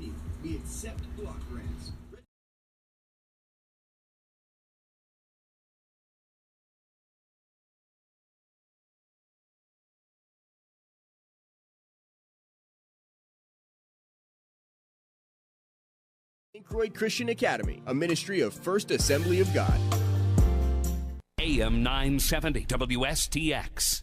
you. We accept block grants. St. Croix Christian Academy, a ministry of First Assembly of God. AM 970 WSTX.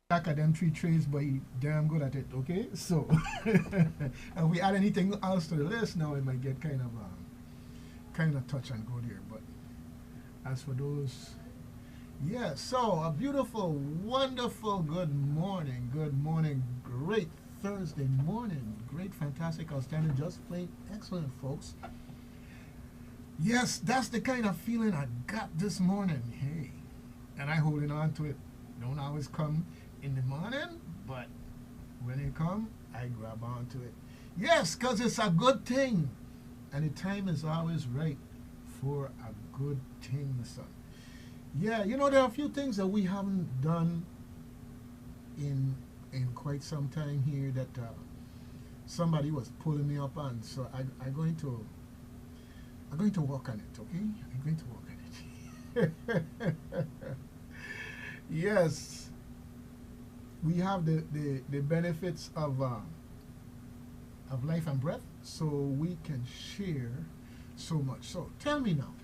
Back at them three trades, but he damn good at it. Okay, so and we add anything else to the list now, it might get kind of touch and go there. But as for those, yeah. So a beautiful, wonderful good morning, great Thursday morning, great, fantastic, outstanding, just plain excellent, folks. Yes, that's the kind of feeling I got this morning. Hey, and I holding on to it. Don't always come in the morning, but when it come, I grab onto it. Yes, because it's a good thing, and the time is always right for a good thing, my son. Yeah, you know, there are a few things that we haven't done in quite some time here that somebody was pulling me up on, so I'm going to work on it. Okay, I'm going to work on it. Yes, we have the benefits of life and breath, so we can share so much. So tell me now,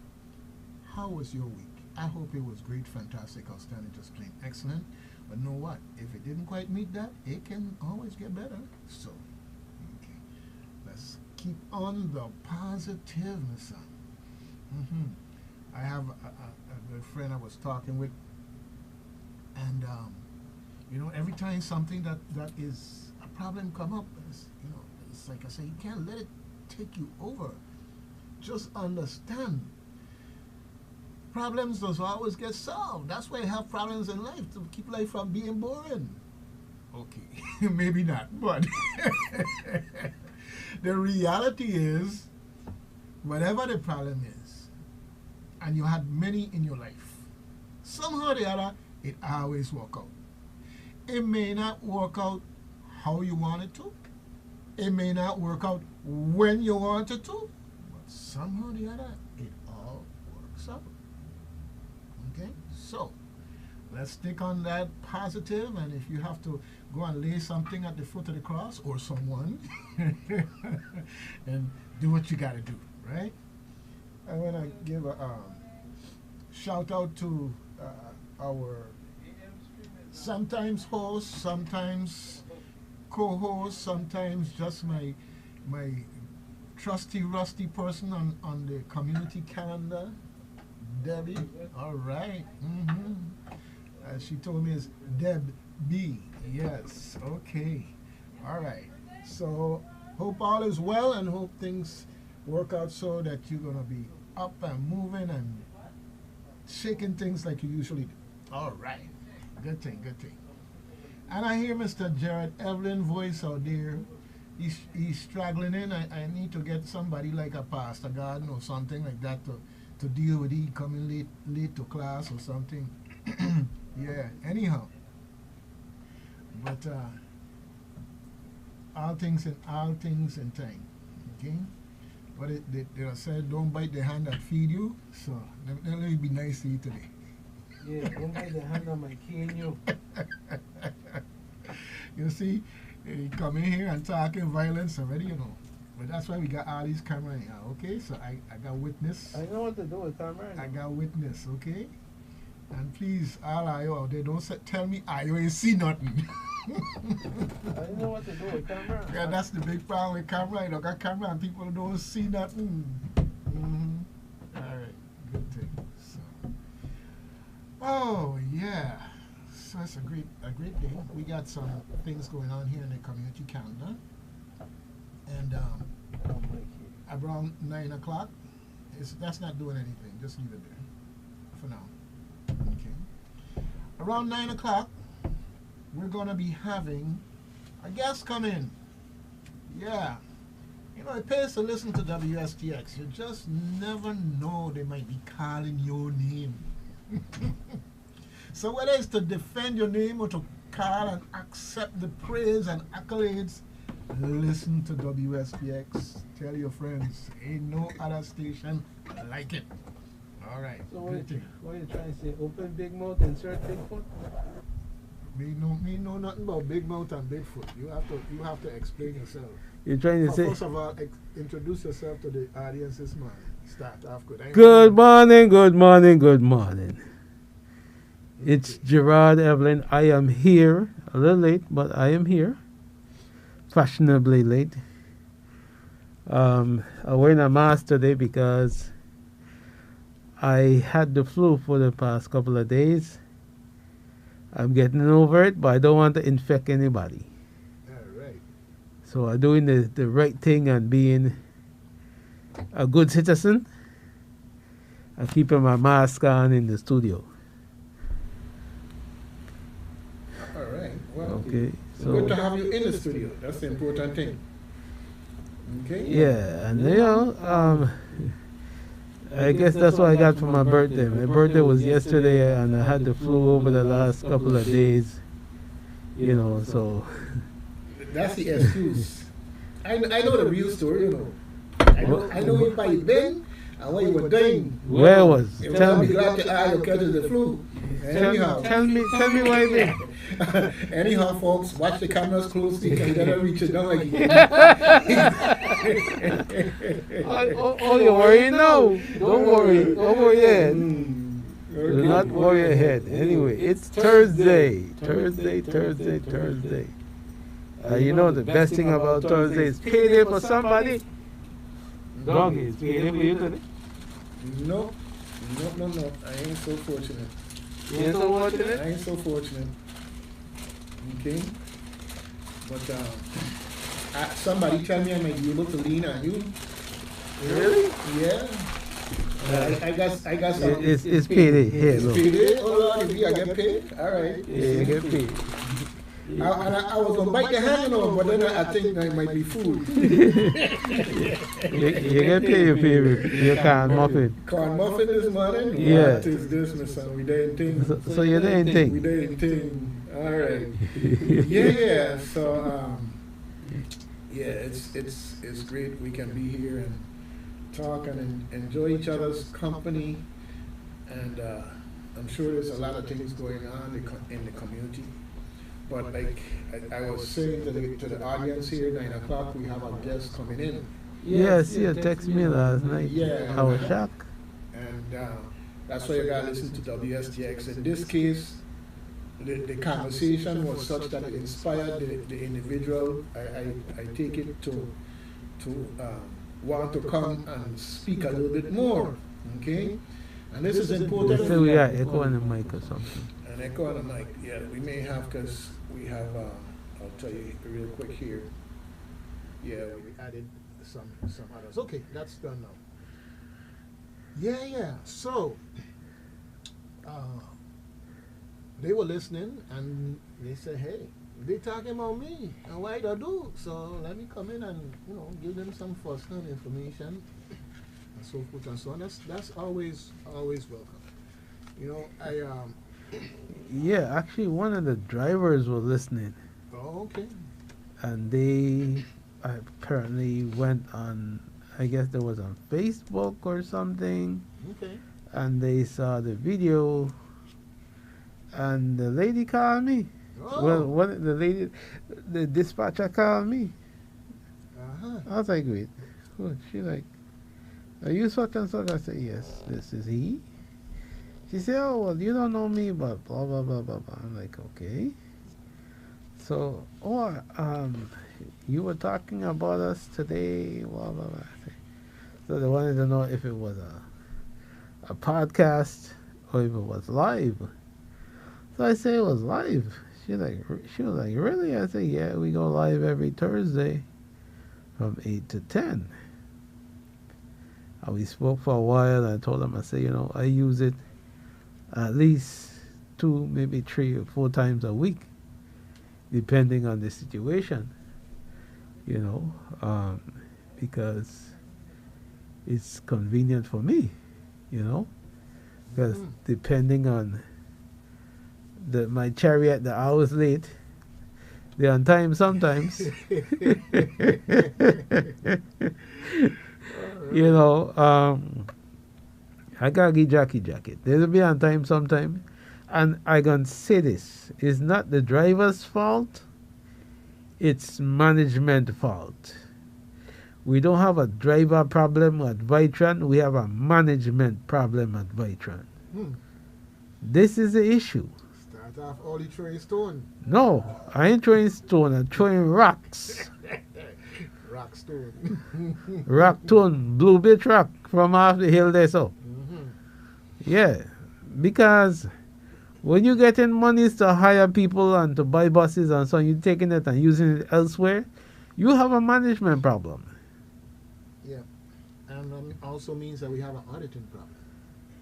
how was your week? I hope it was great, fantastic, outstanding, just plain excellent. But know what? If it didn't quite meet that, it can always get better. So, okay, let's keep on the positive, my son. I have a good friend I was talking with, and you know, every time something that is a problem come up, you know, it's like I say, you can't let it take you over. Just understand, problems don't always get solved. That's why you have problems in life, to keep life from being boring. Okay, maybe not, but the reality is, whatever the problem is, and you had many in your life, somehow or the other, it always work out. It may not work out how you want it to. It may not work out when you want it to, but somehow or the other, it all works out. Okay, so let's stick on that positive, and if you have to go and lay something at the foot of the cross or someone, and do what you got to do, right? I want to give a shout out to our sometimes host, sometimes co-host, sometimes just my trusty rusty person on the community calendar, Debbie. All right. She told me it's Deb B. Yes. Okay. All right. So hope all is well, and hope things work out so that you're gonna be up and moving and shaking things like you usually do. All right. Good thing, good thing. And I hear Mr. Jared Evelyn voice out there. He's struggling in. I need to get somebody like a Pastor Garden or something like that to deal with he coming late to class or something. Yeah, anyhow. But all things in time. Okay? But they said don't bite the hand that feed you. So let me be nice to you today. Yeah, don't bite the hand that might kill you. You see, you come in here and talking violence already, you know. But that's why we got all these cameras here, okay? So I got witness. I know what to do with camera. I got witness, okay? And please, all of you out there, don't tell me I ain't see nothing. I know what to do with camera. Yeah, that's the big problem with camera. You know, got camera and people don't see nothing. All right, good thing. So, oh yeah, so it's a great day. We got some things going on here in the community calendar, and around 9 o'clock, that's not doing anything. Just leave it there for now. Okay. Around 9 o'clock, we're gonna be having a guest come in. Yeah. You know, it pays to listen to WSTX. You just never know, they might be calling your name. So whether it's to defend your name or to call and accept the praise and accolades, listen to WSTX. Tell your friends, ain't no other station like it. All right. So what are you trying to say? Open big mouth, insert big foot? Me know nothing about Big Mouth and Bigfoot. You have to explain yourself. You're trying to say? First of all, introduce yourself to the audience this morning. Start off good. Good morning, good morning, good morning. It's Gerard Evelyn. I am here, a little late, but I am here. Fashionably late. I'm wearing a mask today because I had the flu for the past couple of days. I'm getting over it, but I don't want to infect anybody. All right. So I'm doing the right thing and being a good citizen and keeping my mask on in the studio. All right. Well, Okay. So good to have you in the studio. That's the important thing. Okay. yeah, and you know, I guess that's what I got for my birthday. My birthday was yesterday, and I had the flu over the last couple of days. You know, so That's the excuse. I know the real story, you know. I know where you been and where you were doing. where was? You Tell will me. be glad to eye you catches the flu. Anyhow. Tell me why you Anyhow, folks, watch the cameras closely because you're gonna reach it down like Oh, you're worried now. Don't worry. Don't worry yet. Do not worry ahead. Anyway, it's Thursday. You know the best thing about Thursday is payday for somebody. Doggy, it's payday for you today. No. I ain't so fortunate. You ain't so fortunate? I ain't so fortunate. Okay? But somebody tell me I might be able to lean on you. Really? Yeah. I got some. It's payday. Here, It's look. paid? Oh Lord, if I get paid? All right. Yeah, you get paid. I was going to bite the hand off, but then I think I might be fooled. You get paid your corn muffin. Corn muffin this morning? Yeah. What is this, my son? We didn't think. So you didn't think? We didn't think. All right. Yeah. So, yeah, it's great. We can be here and talk and enjoy each other's company. And I'm sure there's a lot of things going on in the community. But like I was saying to the audience here, 9 o'clock, we have a guest coming in. Yes, you texted me last night. Yeah. I was shocked. And that's why you gotta listen to WSTX. In this case, the conversation was such that it inspired the individual. I take it to want to come and speak a little bit more. Okay? And this is important. So we got echo on the mic or something. An echo on the mic, yeah, we may have, because we have, I'll tell you real quick here. Yeah, we added some others. Okay, that's done now. Yeah, so, they were listening and they said, hey, they talking about me and what I do. So let me come in and, give them some first-hand information and so forth and so on. That's always welcome. Yeah, actually, one of the drivers was listening, Oh, okay. and they apparently went on, I guess there was on Facebook or something, Okay. and they saw the video, and the lady called me. Oh. Well, the dispatcher called me. Uh-huh. I was like, wait. What? She like, are you such and such? I said, yes, this is he. She said, oh, well, you don't know me, but blah, blah, blah, blah, blah. I'm like, okay. So, you were talking about us today, blah, blah, blah. So they wanted to know if it was a podcast or if it was live. So I say it was live. She was like, really? I said, yeah, we go live every Thursday from 8 to 10. And we spoke for a while, and I told him, I said, I use it at least 2, maybe 3 or 4 times a week, depending on the situation, because it's convenient for me, because depending on my chariot, the hours late, they're on time sometimes. I gotta give Jackie jacket. They'll be on time sometime. And I gonna say this, it's not the driver's fault, it's management fault. We don't have a driver problem at Vitron, we have a management problem at Vitron. This is the issue. Start off all the throwing stone. No, I ain't throwing stone, I'm throwing rocks. Rock stone. Rock tone, blue bitch rock from off the hill there, so. Yeah, because when you getting monies to hire people and to buy buses and so on, you're taking it and using it elsewhere, you have a management problem. Yeah, and also means that we have an auditing problem.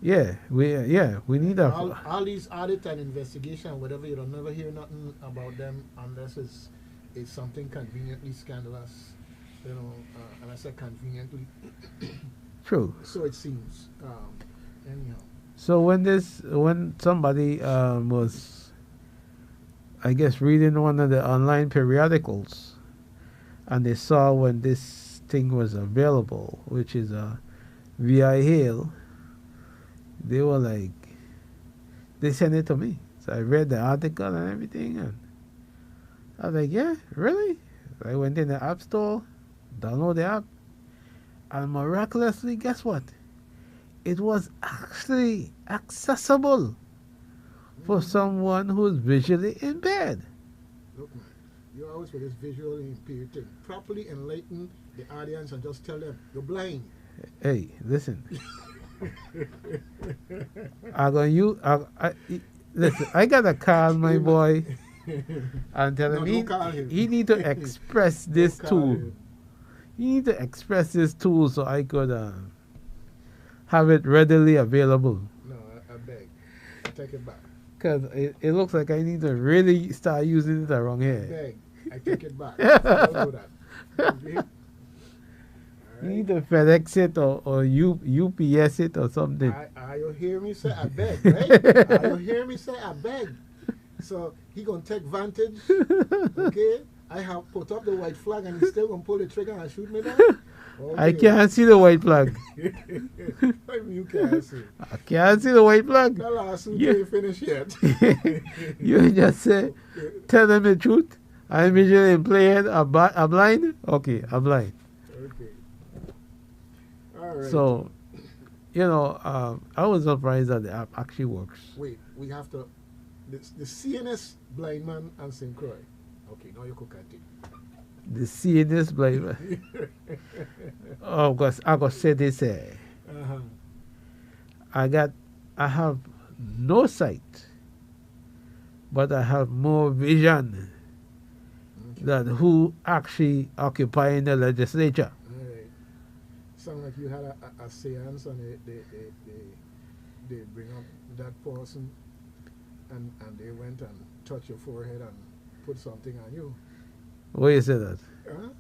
Yeah, we need all these audit and investigation, whatever, you don't never hear nothing about them unless it's something conveniently scandalous, and I said conveniently. True. So it seems. Anyhow. So when somebody was, I guess, reading one of the online periodicals, and they saw when this thing was available, which is a VI Hail, they were like, they sent it to me. So I read the article and everything, and I was like, yeah, really? I went in the app store, download the app, and miraculously, guess what? It was actually accessible for someone who's visually impaired. Look, man, you always with this visually impaired thing. Properly enlighten the audience and just tell them you're blind. Hey, listen. Listen, I gotta call my boy and tell him he need to express this tool. He need to express this tool so I could have it readily available. No, I beg. Take it back. Because it looks like I need to really start using it around here. I beg. I take it back. Don't do that. Okay? You need to FedEx it or UPS it or something. You hear me say I beg, right? You hear me say I beg. So he gonna take vantage. Okay? I have put up the white flag and he's still gonna pull the trigger and shoot me down. Okay. I can't see the white flag. You can't see. I can't see the white flag. The lawsuit ain't finished yet. You just say, tell them the truth. I'm visually impaired. I'm blind. Okay, I'm blind. Okay. All right. So, I was surprised that the app actually works. Wait, we have to. The CNS blind man and St. Croix. Okay, now you cook at it. The CNS blind man. Oh, because I got say this. I have no sight, but I have more vision than who actually occupying the legislature. All right. Sound like you had a seance and they bring up that person and they went and touched your forehead and put something on you. Where you say that? Huh?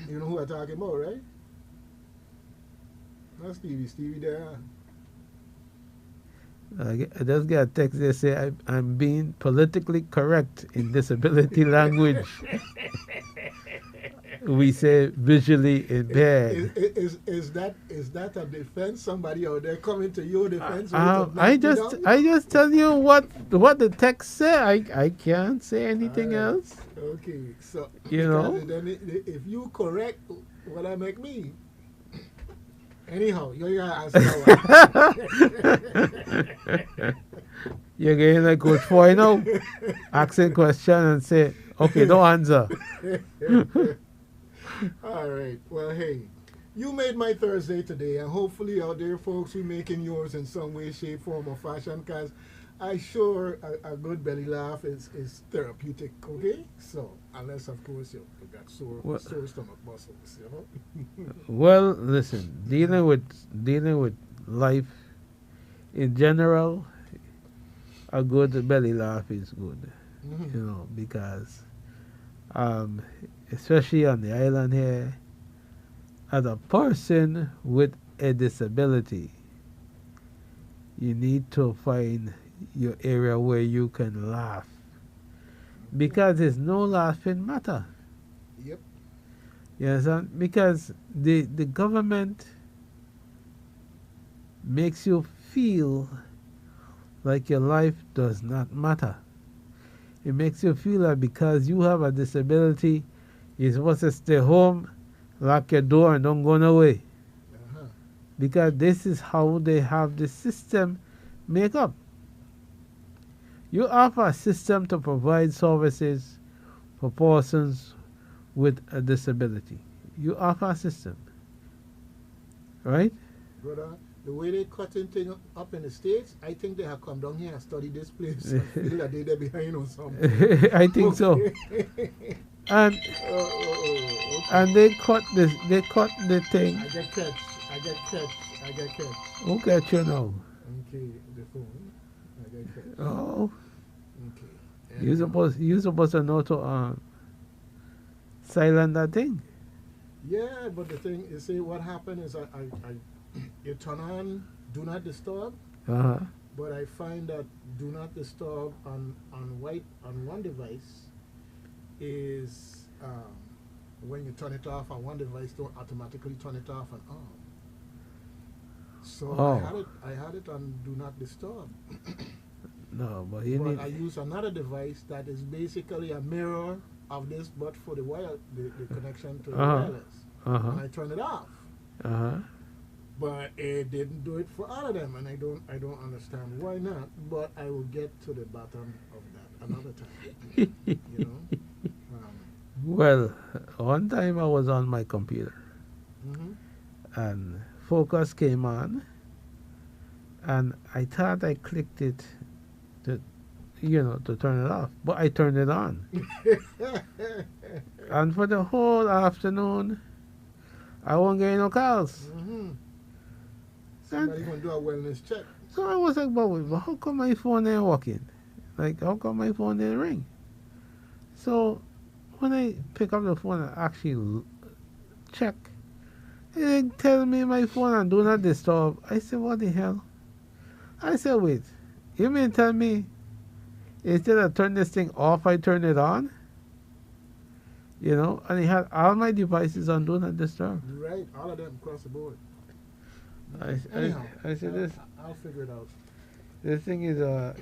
You know who I'm talking about, right? Not Stevie there. I just got a text that say I'm being politically correct in disability language. we say visually impaired. Is that a defense? Somebody out there coming to your defense? Ready to knock I me just down? I just tell you what the text say. I can't say anything All right. else. Okay, so You know? then if you correct what I make me, anyhow, you gotta answer that You're getting a good for now. Asking question and say, okay, don't answer. one. All right. Well, hey, you made my Thursday today, and hopefully out there, folks, we making yours in some way, shape, form, or fashion. Cause I sure a good belly laugh is therapeutic. Okay, so unless of course you got sore stomach muscles, you know. Well, listen, dealing with life in general, a good belly laugh is good. Mhm. You know, because especially on the island here, as a person with a disability, you need to find your area where you can laugh. Because there's no laughing matter. Yep. You understand? Because the government makes you feel like your life does not matter. It makes you feel like because you have a disability, you're supposed to stay home, lock your door, and don't go away. Uh-huh. Because this is how they have the system make up. You offer a system to provide services for persons with a disability. You offer a system. Right? Brother, the way they cutting things up in the States, I think they have come down here and studied this place and feel that they're behind on something. I think so. And Okay. and they cut the thing. I get catch. Who get you now? Okay, the phone. I get catch. Oh, Okay. you supposed to know to silent that thing. Yeah, but the thing is, see, what happened is you turn on Do Not Disturb, Uh-huh. but I find that Do Not Disturb on one device is when you turn it off on one device, don't automatically turn it off and on. So Oh. I had it on Do Not Disturb, No, but you but need. I use another device that is basically a mirror of this, but for the the connection to the wireless, and Uh-huh. I turn it off. Uh-huh. But it didn't do it for all of them, and I don't understand why not. But I will get to the bottom of that another time. You know. Well, one time I was on my computer Mhm. and focus came on, and I thought I clicked it to turn it off, but I turned it on. And for the whole afternoon, I won't get no calls. Mhm. Somebody gonna do a wellness check. So I was like, but how come my phone ain't working? Like, how come my phone didn't ring? So when I pick up the phone and actually check, it didn't tell me my phone and do not disturb. I said, what the hell? I said, wait, you mean tell me instead of turn this thing off, I turn it on? You know, and it had all my devices on do not disturb. Right, all of them across the board. I said this I'll figure it out. this thing is a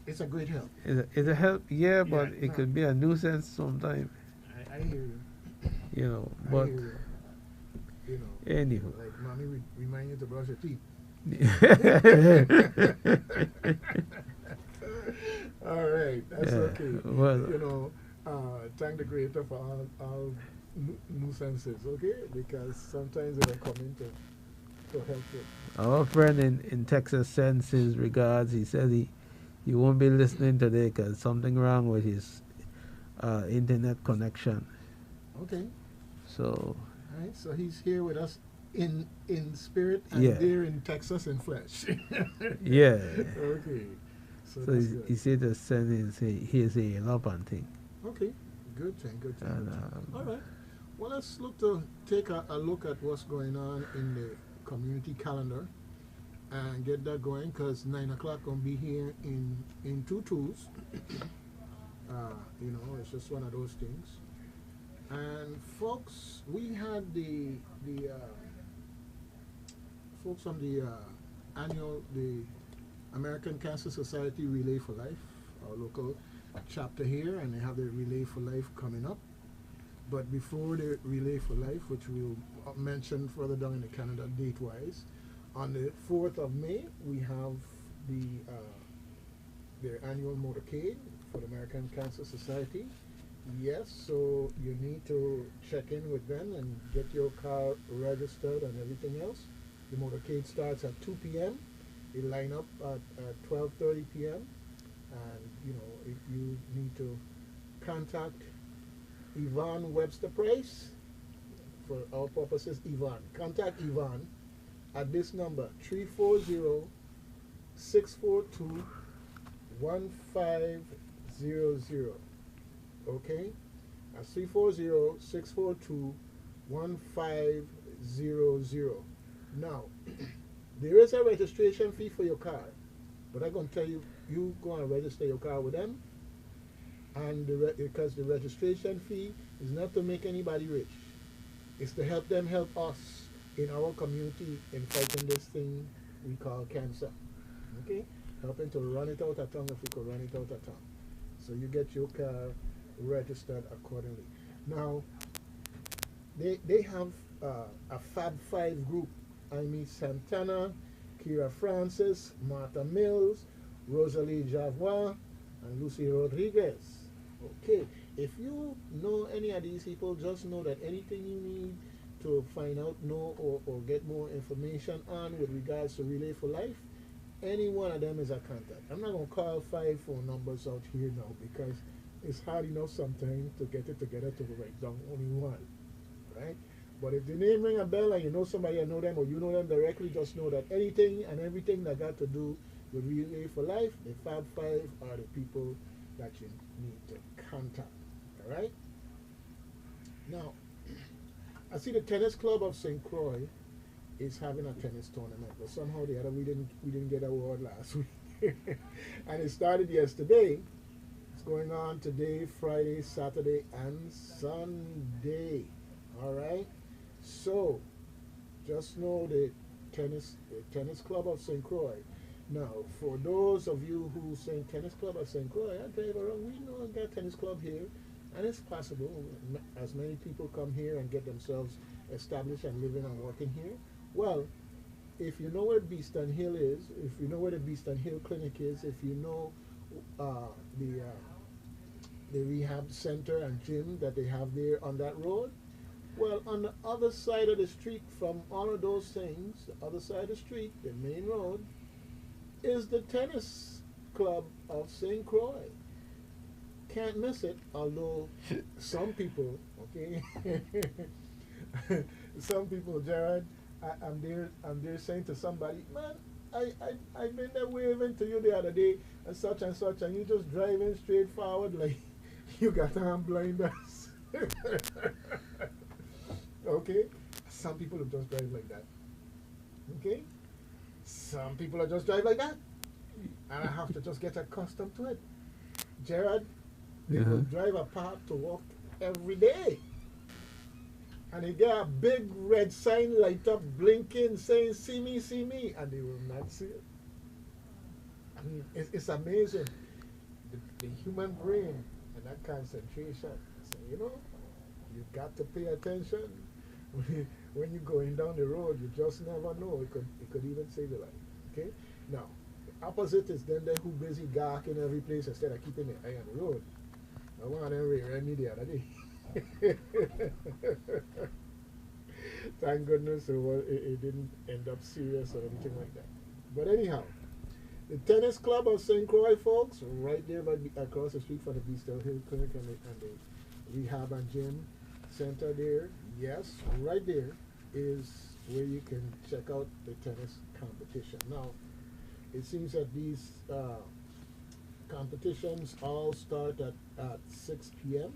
It's a great help. it's a help, yeah, but Yeah, it no. could be a nuisance sometimes, I hear you. you know. I But hear you. You know, anywho. like mommy remind you to brush your teeth. All right, that's Yeah, okay. well. You know, thank the Creator for all nuisances, okay? Because sometimes they will come in to help you. Our friend in Texas sends his regards. He said he won't be listening today because something wrong with his internet connection. Okay, So all right. So he's here with us in spirit and Yeah. there in Texas in flesh. yeah, Okay. So so that's he good. said to send his love and thing. Okay, good thing, good thing. And, Good thing. All right. Well, let's take a look at what's going on in the community calendar and get that going because 9 o'clock gonna be here in 2 2s. You know, it's just one of those things. And folks, we had the folks from the the American Cancer Society Relay for Life, our local chapter here, and they have their Relay for Life coming up. But before the Relay for Life, which we'll mention further down in the calendar date-wise, on the 4th of May, we have the their annual motorcade for the American Cancer Society. Yes, so you need to check in with them and get your car registered and everything else. The motorcade starts at 2 p.m. They line up at 12:30 p.m. And, you know, if you need to contact Yvonne Webster Price, for our purposes, Yvonne. Contact Yvonne at this number, 340-642-1500. Okay? That's 340-642-1500. Now, there is a registration fee for your car, but I'm going to tell you, you go and register your car with them, and because the registration fee is not to make anybody rich. It's to help them help us in our community in fighting this thing we call cancer. Okay? Helping to run it out of town if we could run it out of town. So you get your car registered accordingly. Now, they have a Fab 5 group. Amy Santana, Kira Francis, Martha Mills, Rosalie Javois, and Lucy Rodriguez. Okay, if you know any of these people, just know that anything you need to find out, know, or get more information on with regards to Relay for Life, any one of them is a contact. I'm not going to call 5 phone numbers out here now because it's hard enough sometimes to get it together to write down only one, right? But if the name ring a bell and you know somebody, I know them, or you know them directly, just know that anything and everything that got to do with Relay for Life, the Fab 5 are the people that you need to contact. All right? Now, I see the tennis club of St. Croix is having a tennis tournament, but somehow or the other we didn't get an award last week, and it started yesterday. It's going on today, Friday, Saturday, and Sunday. All right. So, just know the tennis club of St. Croix. Now, for those of you who say tennis club of St. Croix, I tell you wrong, we know a tennis club here, and it's possible as many people come here and get themselves established and living and working here. Well, if you know where Beeston Hill is, if you know where the Beeston Hill Clinic is, if you know the rehab center and gym that they have there on that road, well, on the other side of the street from all of those things, the other side of the street, the main road, is the tennis club of St. Croix. Can't miss it, although some people, okay, some people, Jared, I'm there saying to somebody, man, I've been there waving to you the other day and such, and you just driving straight forward like you got on blinders. Okay? Some people will just drive like that. Okay? Some people will just drive like that. And I have to just get accustomed to it. Gerard, people drive a path to work every day. And they get a big red sign light up blinking saying, see me, and they will not see it. I mean, it's amazing. The human brain and that concentration. So, you know, you got to pay attention. When you're going down the road, you just never know. It could even save your life. Okay? Now, the opposite is them who busy gawking every place instead of keeping their eye on the road. I want them to rear me the other day. Thank goodness it didn't end up serious or anything like that. But anyhow, the tennis club of St. Croix, folks, right there across the street from the Beeston Hill Clinic and the rehab and gym center there. Yes, right there is where you can check out the tennis competition. Now, it seems that these competitions all start at 6 p.m.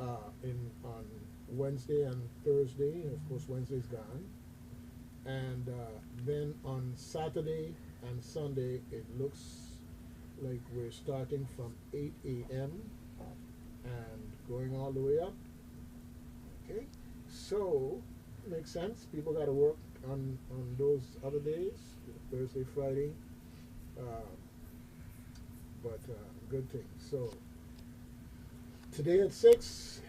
On Wednesday and Thursday. Of course, Wednesday's gone. And then on Saturday and Sunday, it looks like we're starting from 8 a.m. and going all the way up Okay, so makes sense. People got to work on those other days, Thursday, Friday. Uh, but good thing. So today at 6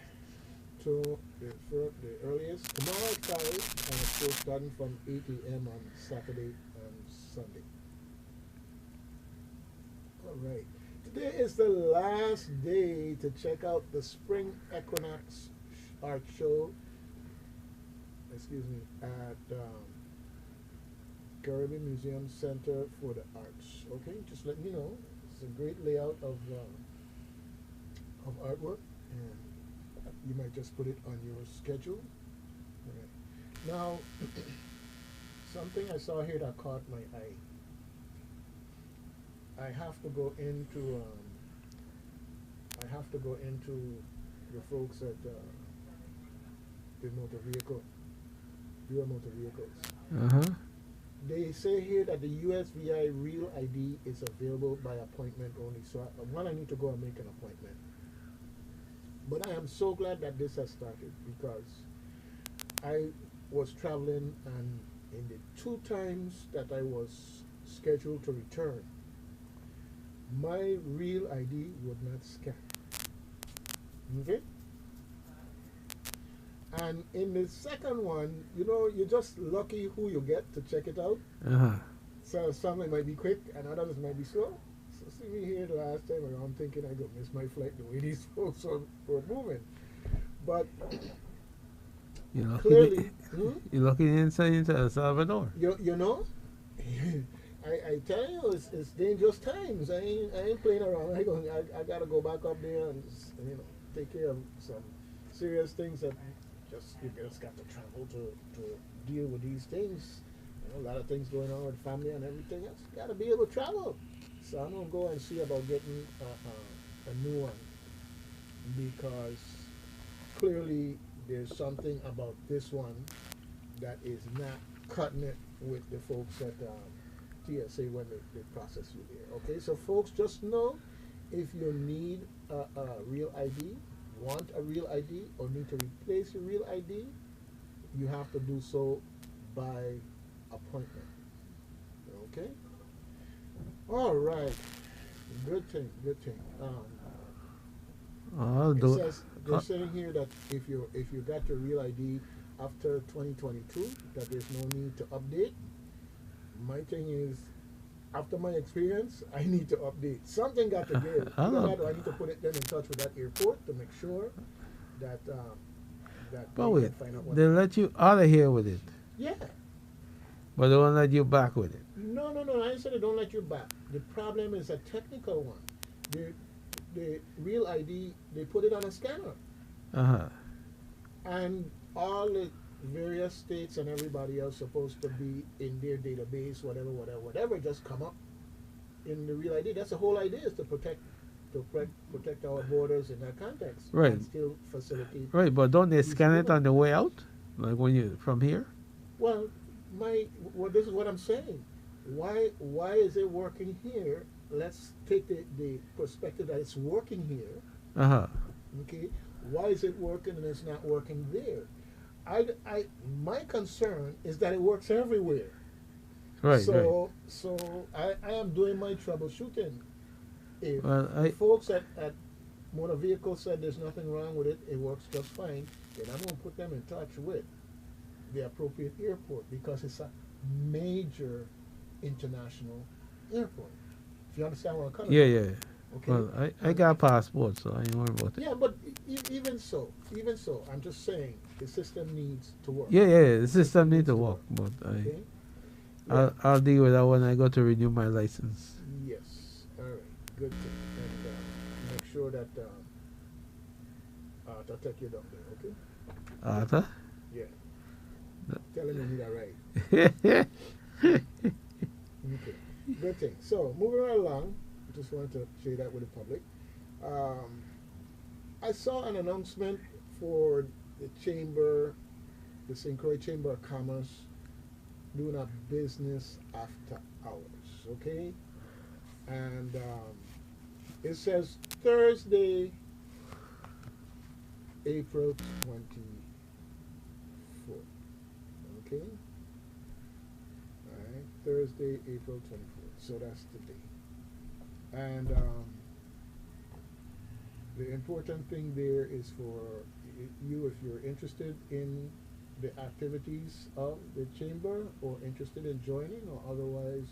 to the earliest. Tomorrow at 5, and of course starting from 8 a.m. on Saturday and Sunday. All right. Today is the last day to check out the Spring Equinox Art Show. Excuse me, at Caribbean Museum Center for the Arts. Okay, just let me know. It's a great layout of artwork, and you might just put it on your schedule. All right. Now, something I saw here that caught my eye. I have to go into the folks at the motor vehicle, Bureau Motor Vehicles. They say here that the USVI Real ID is available by appointment only. So I need to go and make an appointment. But I am so glad that this has started, because I was traveling, and in the 2 times that I was scheduled to return, my Real ID would not scan. Okay? And in the second one, you know, you're just lucky who you get to check it out. So some might be quick and others might be slow. So see me here the last time around thinking I could miss my flight the way these folks were moving. But clearly, you're lucky you didn't say into El Salvador. You know, I tell you, it's dangerous times. I ain't playing around. I gotta go back up there and take care of some serious things that you just got to travel to deal with these things. You know, a lot of things going on with family and everything else. Got to be able to travel. So I'm gonna go and see about getting a new one, because clearly there's something about this one that is not cutting it with the folks at TSA when they process you there. Okay, so folks, just know, if you need a Real ID, want a Real ID, or need to replace your Real ID, you have to do so by appointment. Okay? All right. Good thing. They're saying here that if you got your Real ID after 2022, that there's no need to update. My thing is, after my experience, I need to update. Something got to give. Either that, or I need to put them in touch with that airport to make sure that but wait, they let you out of here with it. Yeah. But they won't let you back with it. No. I said they don't let you back. The problem is a technical one. The Real ID, they put it on a scanner. And all the various states and everybody else supposed to be in their database, whatever, just come up in the Real ID. That's the whole idea, is to protect our borders in that context. Right. And still facilitate. Right, but don't they scan it on the way out? Like when you from here? Well, this is what I'm saying. Why is it working here? Let's take the perspective that it's working here. Okay. Why is it working and it's not working there? My concern is that it works everywhere. Right. So I am doing my troubleshooting. If folks at motor vehicle said there's nothing wrong with it, it works just fine, then I'm going to put them in touch with the appropriate airport, because it's a major international airport. If you understand what I'm coming from. Yeah. Okay. Well, I got a passport, so I ain't worried about it. Yeah, but even so, I'm just saying the system needs to work. Yeah, the system needs to work, but Okay. Yeah. I'll deal with that when I go to renew my license. Yes. All right. Good thing. And make sure that I'll take you down there. Okay. Arthur? Yeah. Tell him you need a ride. Okay. Good thing. So moving right along. Just wanted to share that with the public. I saw an announcement for the chamber, the St. Croix Chamber of Commerce, doing a business after hours, okay? And it says Thursday, April Okay. All right. Thursday, April 24th. So that's today. And the important thing there is for you, if you're interested in the activities of the chamber or interested in joining or otherwise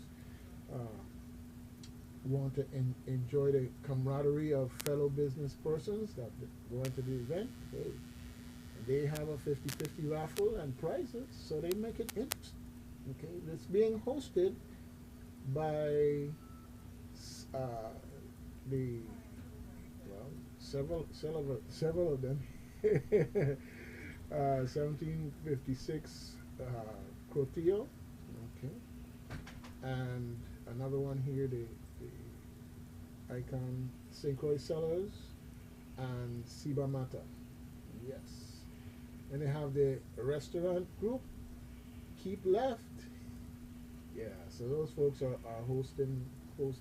want to enjoy the camaraderie of fellow business persons that go into the event, hey, they have a 50-50 raffle and prizes, so they make it interesting. Okay, it's being hosted by the several of them. 1756 Crotillo, okay, and another one here, the Icon St. Croix Cellars and Siba Mata. Yes. And they have the restaurant group, Keep Left. Yeah, so those folks are hosting this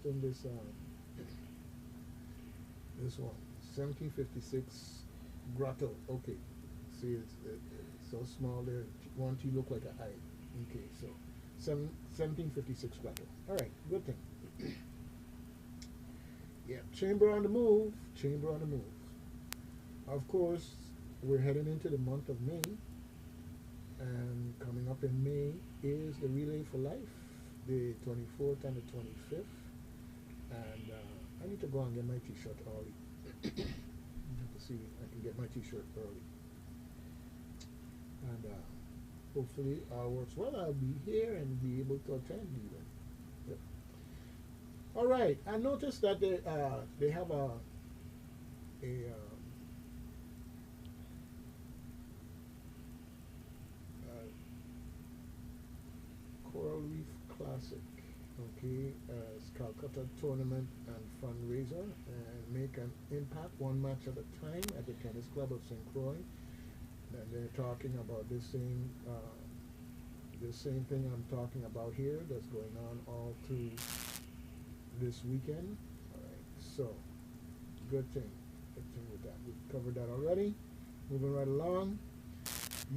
this one. 1756 Grotto. Okay. See, it's so small there. One T look like an eye. Okay, so 1756 Grotto. All right, good thing. Yeah, Chamber on the move. Chamber on the move. Of course, we're heading into the month of May, and coming up in May is the Relay for Life, the 24th and the 25th. And I need to go and get my T-shirt early. To see if I can get my T-shirt early. And hopefully all works well. I'll be here and be able to attend the event. Yep. All right. I noticed that they have a Coral Reef Classic. Okay, it's Calcutta Tournament and Fundraiser, and make an impact one match at a time at the Tennis Club of St. Croix. And they're talking about this same thing I'm talking about here that's going on all through this weekend. All right, so good thing with that. We've covered that already. Moving right along.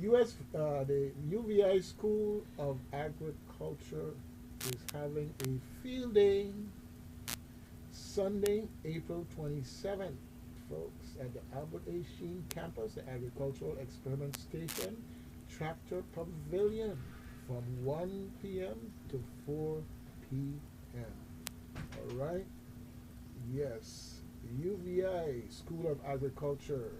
The UVI School of Agriculture is having a field day Sunday, April 27th, folks, at the Albert A. Sheen campus, the Agricultural Experiment Station, Tractor Pavilion, from 1 p.m. to 4 p.m. All right? Yes, UVI School of Agriculture.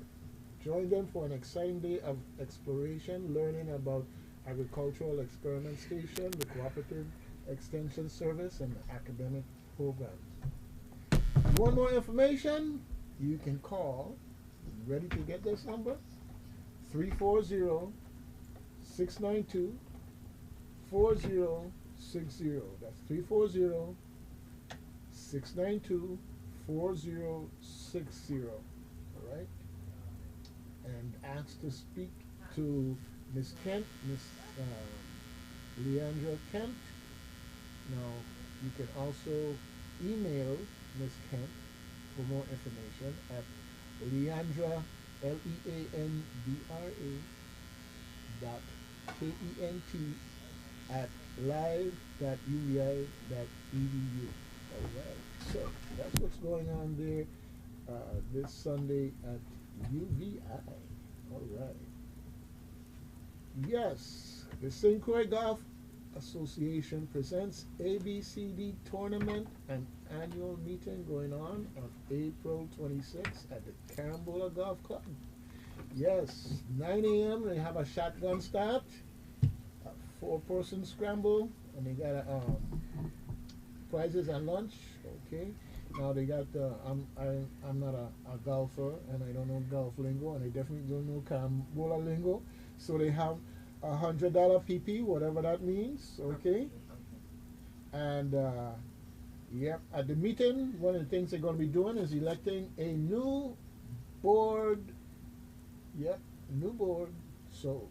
Join them for an exciting day of exploration, learning about Agricultural Experiment Station, the Cooperative Extension Service, and the academic programs. If you want more information, you can call. Ready to get this number? 340-692-4060. That's 340-692-4060. All right? And ask to speak to Miss Kent, Miss Leandra Kent. Now, you can also email Miss Kent for more information at Leandra, Leandra .KENT at live.uvi.edu. All right, so that's what's going on there this Sunday at UVI. All right. Yes, the St. Croix Golf Association presents ABCD Tournament and annual meeting going on April 26th at the Carambola Golf Club. Yes, 9 a.m. they have a shotgun start, a 4-person scramble, and they got prizes and lunch. Okay. Now they got I'm not a golfer, and I don't know golf lingo, and I definitely don't know carambola lingo. So they have $100 PP, whatever that means. Okay. And yep, at the meeting, one of the things they're going to be doing is electing a new board. Yep, new board. So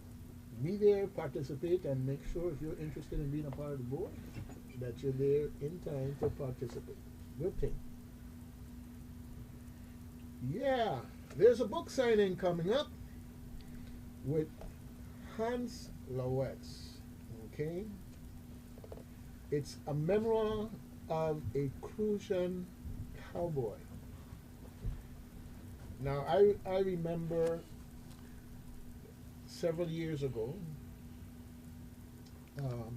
be there, participate, and make sure if you're interested in being a part of the board that you're there in time to participate. Good thing. Yeah, there's a book signing coming up with Hans Lowetz. Okay? It's a memoir of a Crucian cowboy. Now, I remember several years ago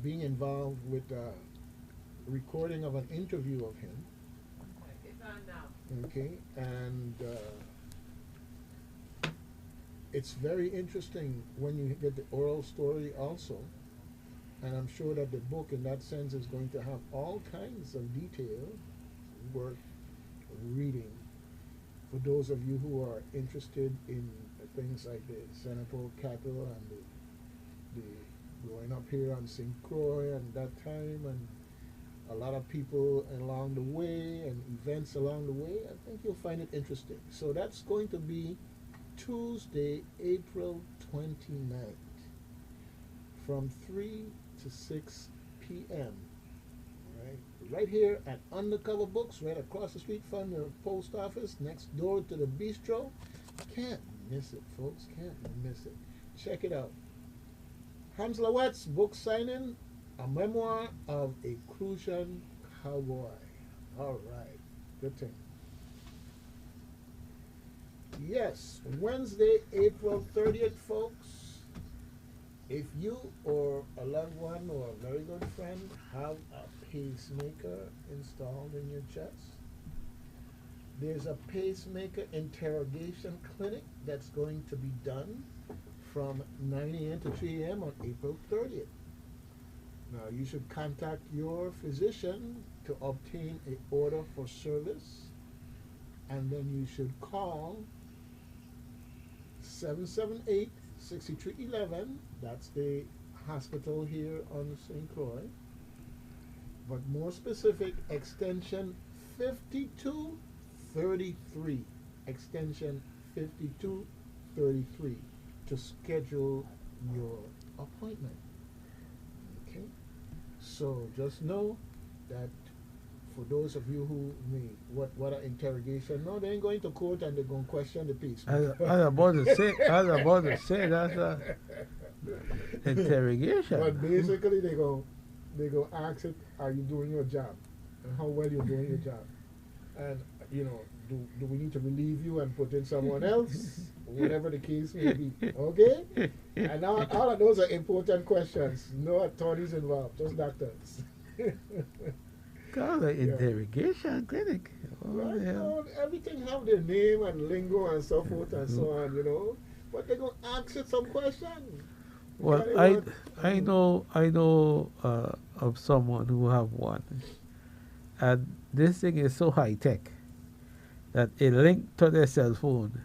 being involved with a recording of an interview of him. It's on now. Okay, and it's very interesting when you get the oral story also. And I'm sure that the book, in that sense, is going to have all kinds of detail worth reading for those of you who are interested in things like the Senegal cattle and the growing up here on St. Croix and that time, and a lot of people along the way and events along the way. I think you'll find it interesting. So that's going to be Tuesday, April 29th from 3 to 6 p.m. Right here at Undercover Books, right across the street from the post office, next door to the bistro. Can't miss it, folks. Can't miss it. Check it out. Hans Lawett's book signing, a memoir of a Crucian cowboy. All right. Good thing. Yes, Wednesday, April 30th, folks. If you or a loved one or a very good friend have a pacemaker installed in your chest, there's a pacemaker interrogation clinic that's going to be done from 9 a.m. to 3 a.m. on April 30th. Now, you should contact your physician to obtain an order for service, and then you should call 778-6311. That's the hospital here on St. Croix. But more specific, extension 5233. Extension 5233 to schedule your appointment. Okay? So just know that for those of you who may, what an interrogation. No, they ain't going to court and they're going to question the piece. I was about to say that's a interrogation. But basically they go ask it, are you doing your job? And how well you're doing your job. And, you know, do we need to relieve you and put in someone else? Whatever the case may be. Okay? And now all of those are important questions. No attorneys involved, just doctors. Call the interrogation clinic. Oh, Right? yeah. No, everything have their name and lingo and so forth and so on, you know. But they're going to ask it some question. Well, I know of someone who have one, and this thing is so high tech that it linked to their cell phone,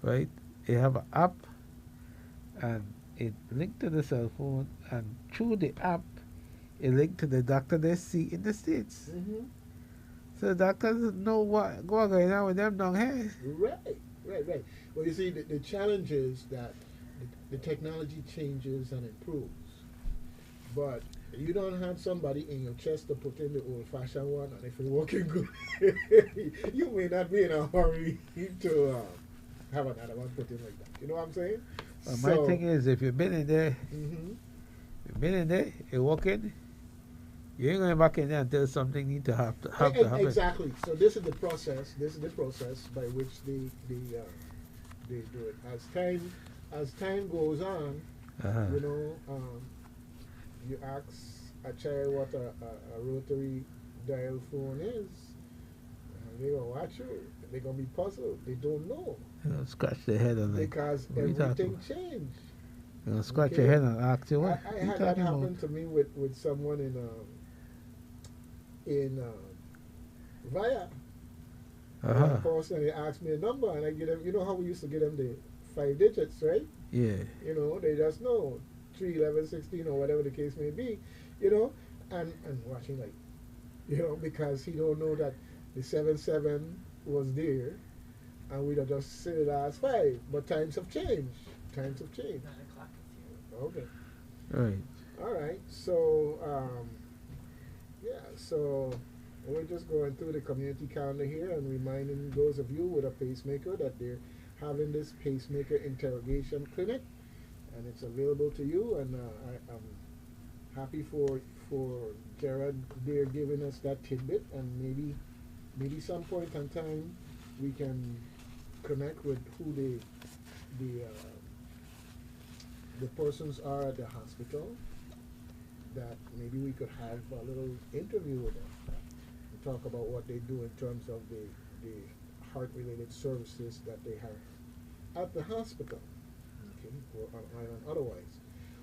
right? They have an app, and it linked to the cell phone, and through the app, it linked to the doctor they see in the States. So the doctors know what's going on with them down here. Right. Well, you see, the challenge is that the technology changes and improves. But you don't have somebody in your chest to put in the old-fashioned one, and if you're working good, you may not be in a hurry to have another one put in like that. You know what I'm saying? But my thing is, if you've been in there, you walk in, you ain't going back in there until something needs to happen. Exactly. So this is the process. This is the process by which they do it. As time goes on, you know, you ask a child what a rotary dial phone is, and they're going to watch you. They're going to be puzzled. They don't know. You know, scratch their head on it. Because everything changed. You know, scratch your head and ask you what. I had that happen to me with someone in Via. Of course, and they asked me a number, and I get them. You know how we used to get them the 5 digits, right? Yeah. You know, they just know 3, 11, 16, or whatever the case may be. You know, and watching like, you know, because he don't know that the 77 was there, and we'd have just said it as 5. But times have changed. 9 o'clock is here. Okay. Right. All right. So, so we're just going through the community calendar here and reminding those of you with a pacemaker that they're having this pacemaker interrogation clinic, and it's available to you. And happy for Gerard there giving us that tidbit, and maybe some point in time we can connect with who the persons are at the hospital, that maybe we could have a little interview with them and talk about what they do in terms of the heart-related services that they have at the hospital, okay, or on island otherwise.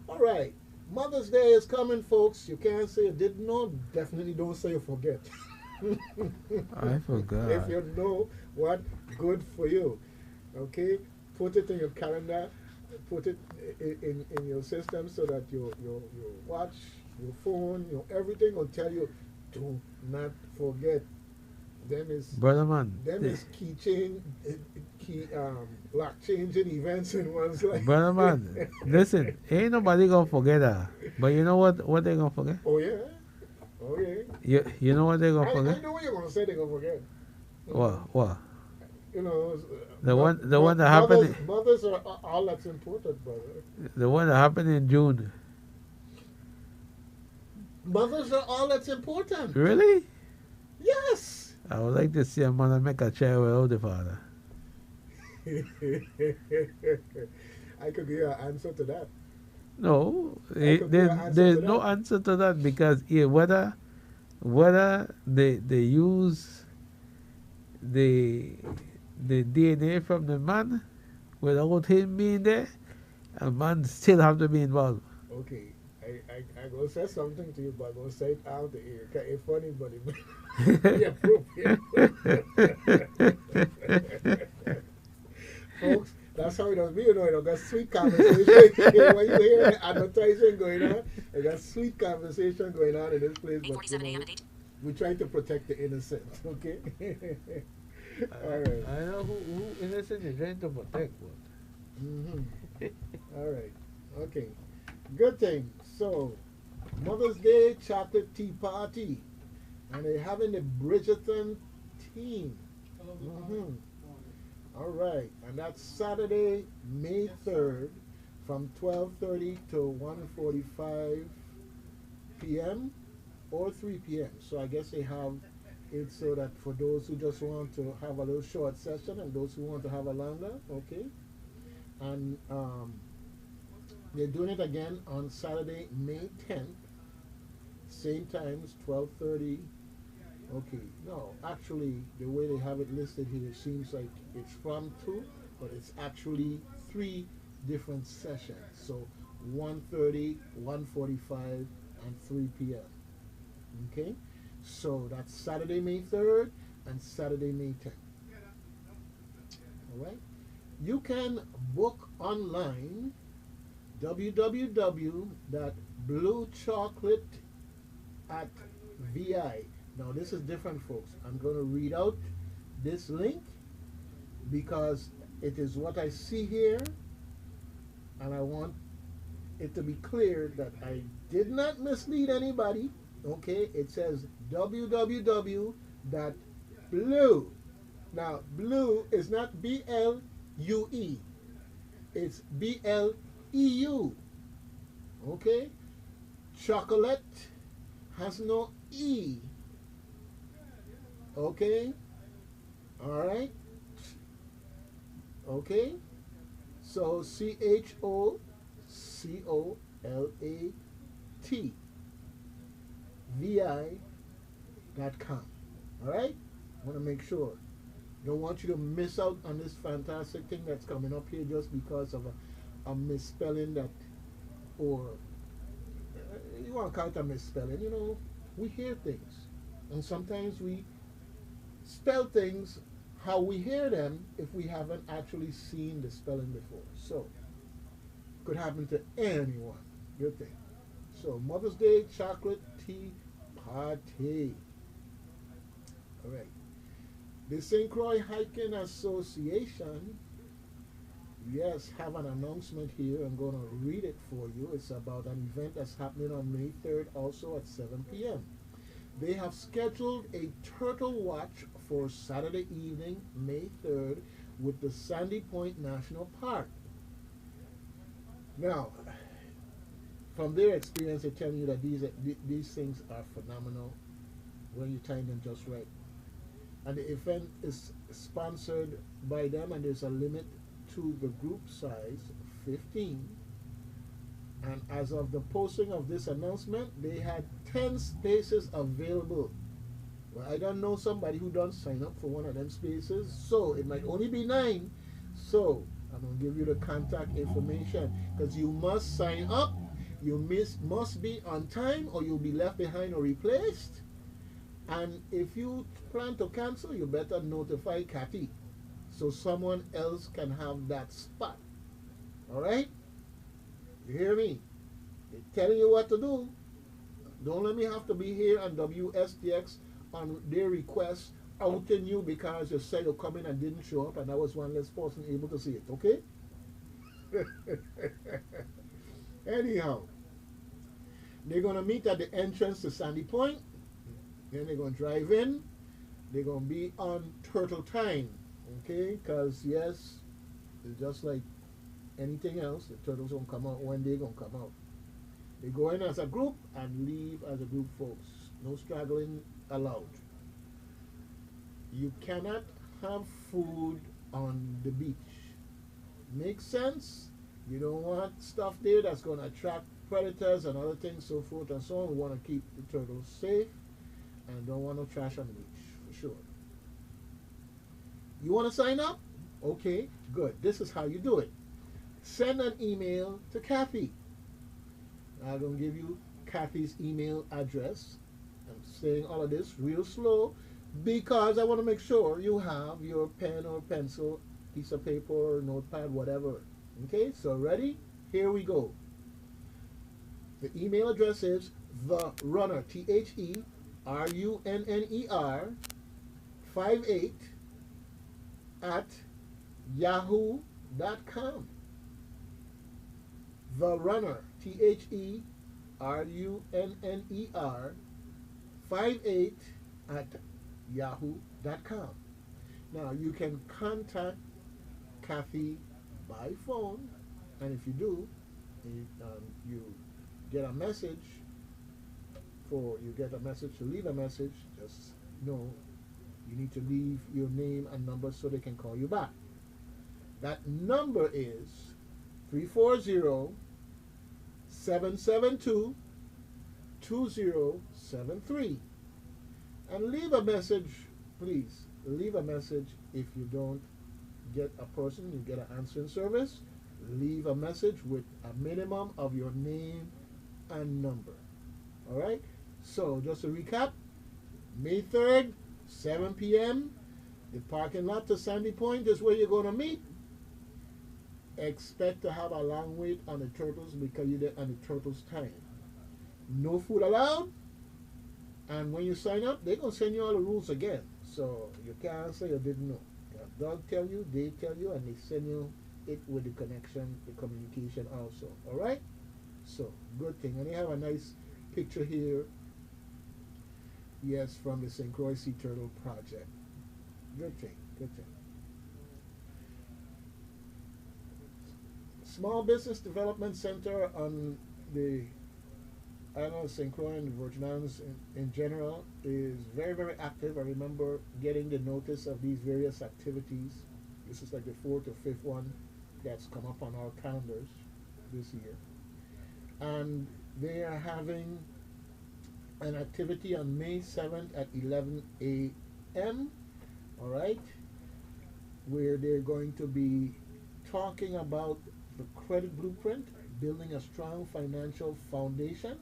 All right, Mother's Day is coming, folks. You can't say you didn't know. Definitely don't say you forget. I forgot. If you know what, good for you. Okay, put it in your calendar, put it in your system so that your watch, your phone, everything will tell you, do not forget. Them is Brother man. key change, lock changing events in one's life. Brother man, listen, ain't nobody gonna forget that. But you know what they gonna forget? Oh yeah, oh yeah. You know what they gonna I forget? know what you're gonna say. They're gonna forget. What? You know, The one that happened. Mothers are all that's important, brother. The one that happened in June. Mothers are all that's important. Really? Yes. I would like to see a mother make a child without the father. I could give you an answer to that. No, could give an answer there's to no that. answer to that, because whether they use the DNA from the man without him being there, a man still have to be involved. Okay, I gonna say something to you, but I'm gonna say it out the ear. Okay, it's funny, but it be appropriate. Folks, that's how it does be, you know, got sweet conversation. When you hear the advertising going on, you got sweet conversation going on in this place, but you know, we try to protect the innocent, okay? All right. I know who innocent is trying to protect. All right. Okay. Good thing. So, Mother's Day chocolate tea party. And they're having the Bridgerton team. All right. And that's Saturday, May 3rd from 12:30 to 1:45 p.m. or 3 p.m. So I guess they have it so that for those who just want to have a little short session and those who want to have a longer, okay. And they're doing it again on Saturday, May 10th. Same times, 12:30. Okay, no, actually, the way they have it listed here, it seems like it's from 2, but it's actually 3 different sessions. So 1:30, 1:45, and 3 p.m. Okay? So that's Saturday, May 3rd and Saturday, May 10th. All right? You can book online www.bluechocolate@vi. Now this is different, folks. I'm going to read out this link because it is what I see here, and I want it to be clear that I did not mislead anybody. Okay, it says www.blue. Now, blue is not B-L-U-E. It's B-L-E-U. Okay? Chocolate has no E. Okay? All right? Okay? So, CHOCOLAT. VI.com. All right? I want to make sure. Don't want you to miss out on this fantastic thing that's coming up here just because of a misspelling that, or you want to call it a misspelling. You know, we hear things, and sometimes we spell things how we hear them if we haven't actually seen the spelling before. So, could happen to anyone. Good thing. So, Mother's Day chocolate tea party. All right. The St. Croix Hiking Association, yes, have an announcement here. I'm going to read it for you. It's about an event that's happening on May 3rd, also at 7 p.m. They have scheduled a turtle watch for Saturday evening, May 3rd, with the Sandy Point National Park. Now, from their experience, they tell you that these things are phenomenal when you time them just right. And the event is sponsored by them, and there's a limit to the group size, 15. And as of the posting of this announcement, they had 10 spaces available. Well, I don't know somebody who don't sign up for one of them spaces, so it might only be 9. So I'm going to give you the contact information, because you must sign up. You must be on time, or you'll be left behind or replaced. And if you plan to cancel, you better notify Kathy, so someone else can have that spot. All right? You hear me? They're telling you what to do. Don't let me have to be here on WSTX on their request, outing you because you said you're coming and didn't show up, and I was one less person able to see it, okay? Anyhow, they're going to meet at the entrance to Sandy Point. Then they're going to drive in. They're going to be on turtle time, okay? Because, yes, it's just like anything else. The turtles going to come out when they're going to come out. They go in as a group and leave as a group, folks. No straggling allowed. You cannot have food on the beach. Makes sense? You don't want stuff there that's going to attract predators and other things, so forth and so on. We want to keep the turtles safe and don't want no trash on the beach, for sure. You want to sign up? Okay, good. This is how you do it. Send an email to Kathy. I'm going to give you Kathy's email address. I'm saying all of this real slow because I want to make sure you have your pen or pencil, piece of paper or notepad, whatever. Okay, so ready? Here we go. The email address is therunner, THERUNNER 58 at yahoo.com. Therunner, THERUNNER 58 at yahoo.com. Now you can contact Kathy by phone, and if you do, you get a message to leave a message. Just know you need to leave your name and number so they can call you back. That number is 340-772-2073. And leave a message, please. Leave a message. If you don't get a person, you get an answering service. Leave a message with a minimum of your name and number. All right? So, just to recap, May 3rd, 7 p.m., the parking lot to Sandy Point is where you're going to meet. Expect to have a long wait on the turtles because you're there on the turtles' time. No food allowed. And when you sign up, they're going to send you all the rules again. So you can't say you didn't know. Your dog tell you, they tell you, and they send you it with the connection, the communication also. All right? So, good thing. And they have a nice picture here. Yes, from the St. Croix Sea Turtle Project. Good thing. Good thing. Small Business Development Center on the island of St. Croix and the Virgin Islands in general is very, very active. I remember getting the notice of these various activities. This is like the 4th or 5th one that's come up on our calendars this year. And they are having an activity on May 7th at 11 a.m., all right, where they're going to be talking about the credit blueprint, building a strong financial foundation.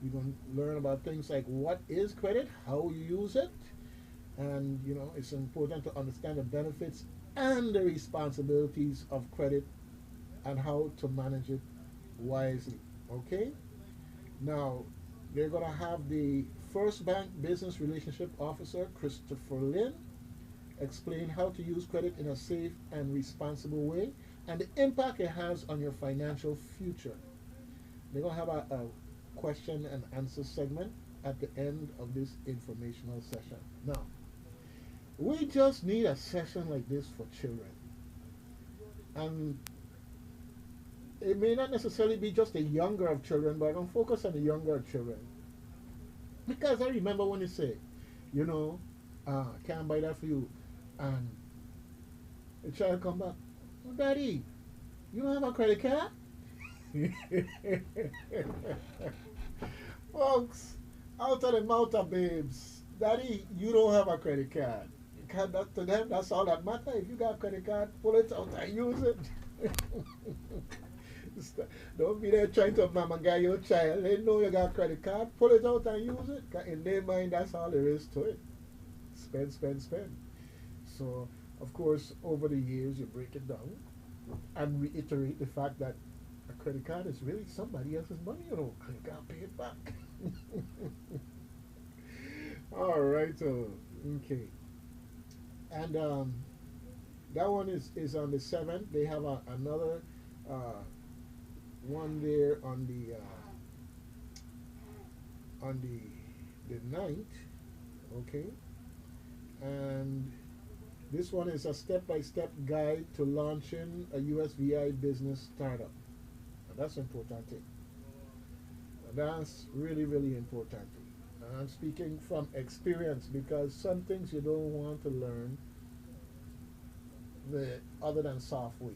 You're going to learn about things like what is credit, how you use it, and you know it's important to understand the benefits and the responsibilities of credit and how to manage it wisely. Okay? Now, they're going to have the First Bank Business Relationship Officer, Christopher Lynn, explain how to use credit in a safe and responsible way and the impact it has on your financial future. They're going to have a question and answer segment at the end of this informational session. Now, we just need a session like this for children. And it may not necessarily be just the younger of children, but I'm going to focus on the younger of children. Because I remember when you say, you know, can't buy that for you. And the child come back, oh, Daddy, you don't have a credit card? Folks, out of the mouth of babes, Daddy, you don't have a credit card. To them, that's all that matters. If you got a credit card, pull it out and use it. Don't be there trying to mama guy your child. They know you got a credit card. Pull it out and use it. In their mind, that's all there is to it. Spend, spend, spend. So, of course, over the years, you break it down and reiterate the fact that a credit card is really somebody else's money, you know, and you can't pay it back. All right, so, okay. And that one is on the 7th. They have another one there on the 9th, okay? And this one is a step-by-step guide to launching a USVI business startup. And that's important thing. And that's really, really important thing. And I'm speaking from experience because some things you don't want to learn other than software.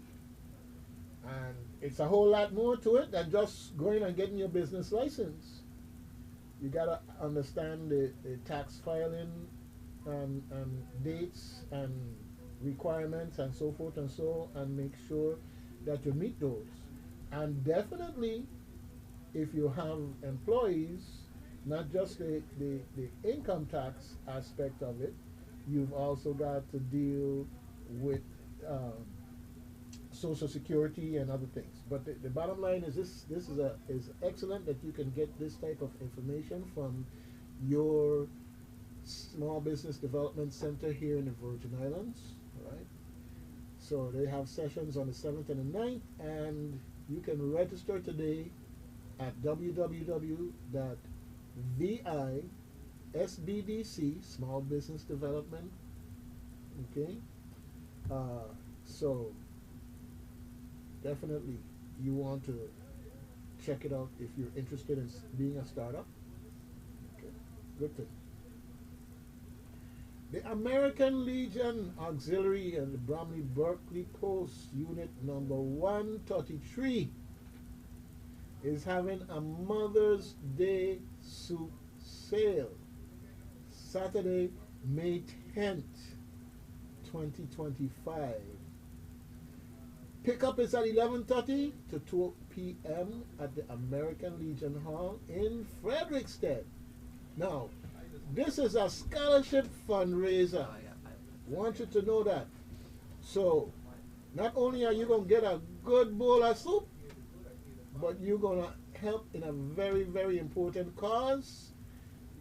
And it's a whole lot more to it than just going and getting your business license. You gotta understand the tax filing and dates and requirements and so forth and so on, and make sure that you meet those. And definitely, if you have employees, not just the income tax aspect of it, you've also got to deal with Social Security and other things. But the bottom line is this is excellent that you can get this type of information from your Small Business Development Center here in the Virgin Islands, right? So they have sessions on the 7th and the 9th, and you can register today at www.visbdc, Small Business Development, okay? So definitely you want to check it out if you're interested in being a startup. Okay, good thing. The American Legion Auxiliary and the Bromley Berkeley Post Unit number 133 is having a Mother's Day soup sale Saturday, May 10th, 2025. Pickup is at 11:30 to 2 p.m. at the American Legion Hall in Frederiksted. Now, this is a scholarship fundraiser. Want you to know that. So, not only are you going to get a good bowl of soup, but you're going to help in a very, very important cause.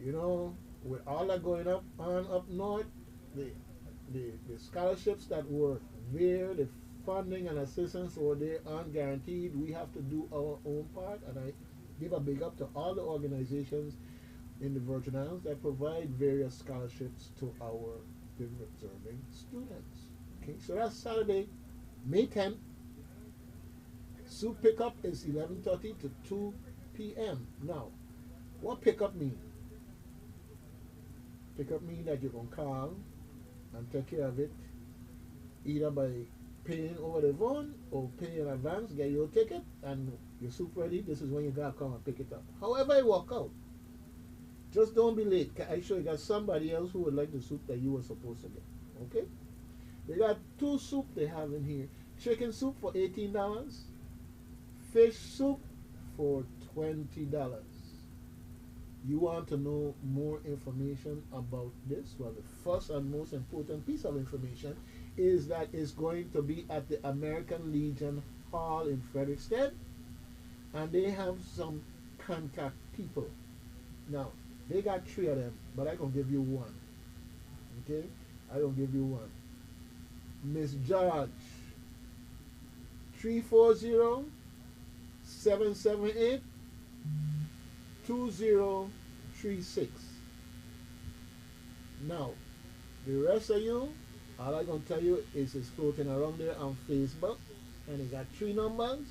You know, with all that going up north, the scholarships that were there, the funding and assistance were there aren't guaranteed. We have to do our own part, and I give a big up to all the organizations in the Virgin Islands that provide various scholarships to our deserving students. Okay, so that's Saturday, May 10th. Soup pickup is 11:30 to 2 p.m. Now, what pickup mean? Pickup mean that you can call and take care of it either by paying over the phone or pay in advance, get your ticket, and your soup ready. This is when you gotta come and pick it up. However it work out, just don't be late. I sure you got somebody else who would like the soup that you were supposed to get. Okay? They got two soup they have in here. Chicken soup for $18. Fish soup for $20. You want to know more information about this? Well, the first and most important piece of information is that it's going to be at the American Legion Hall in Frederiksted, and they have some contact people. Now, they got 3 of them, but I'm going to give you one. Okay? I'm going to give you one. Miss George, 340-778-2036. Now, the rest of you, all I'm going to tell you is it's floating around there on Facebook, and it got 3 numbers.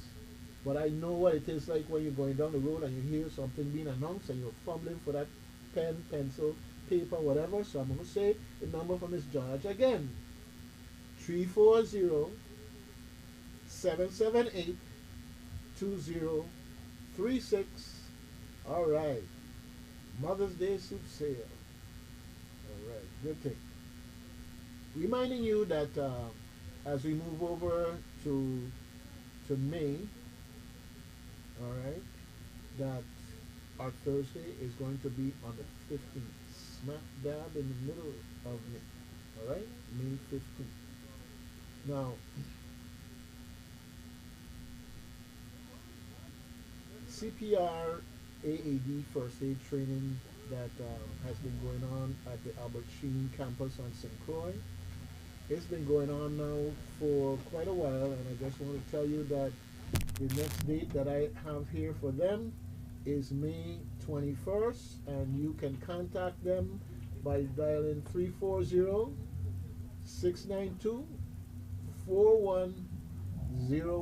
But I know what it is like when you're going down the road and you hear something being announced and you're fumbling for that pen, pencil, paper, whatever. So I'm going to say the number from Miss George again. 340-778-2036. All right. Mother's Day soup sale. All right. Good thing. Reminding you that as we move over to May, all right, that our Thursday is going to be on the 15th, smack dab in the middle of May, all right, May 15th. Now, CPR AAD first aid training that has been going on at the Albert Sheen campus on St. Croix. It's been going on now for quite a while, and I just want to tell you that the next date that I have here for them is May 21st, and you can contact them by dialing 340-692-4101.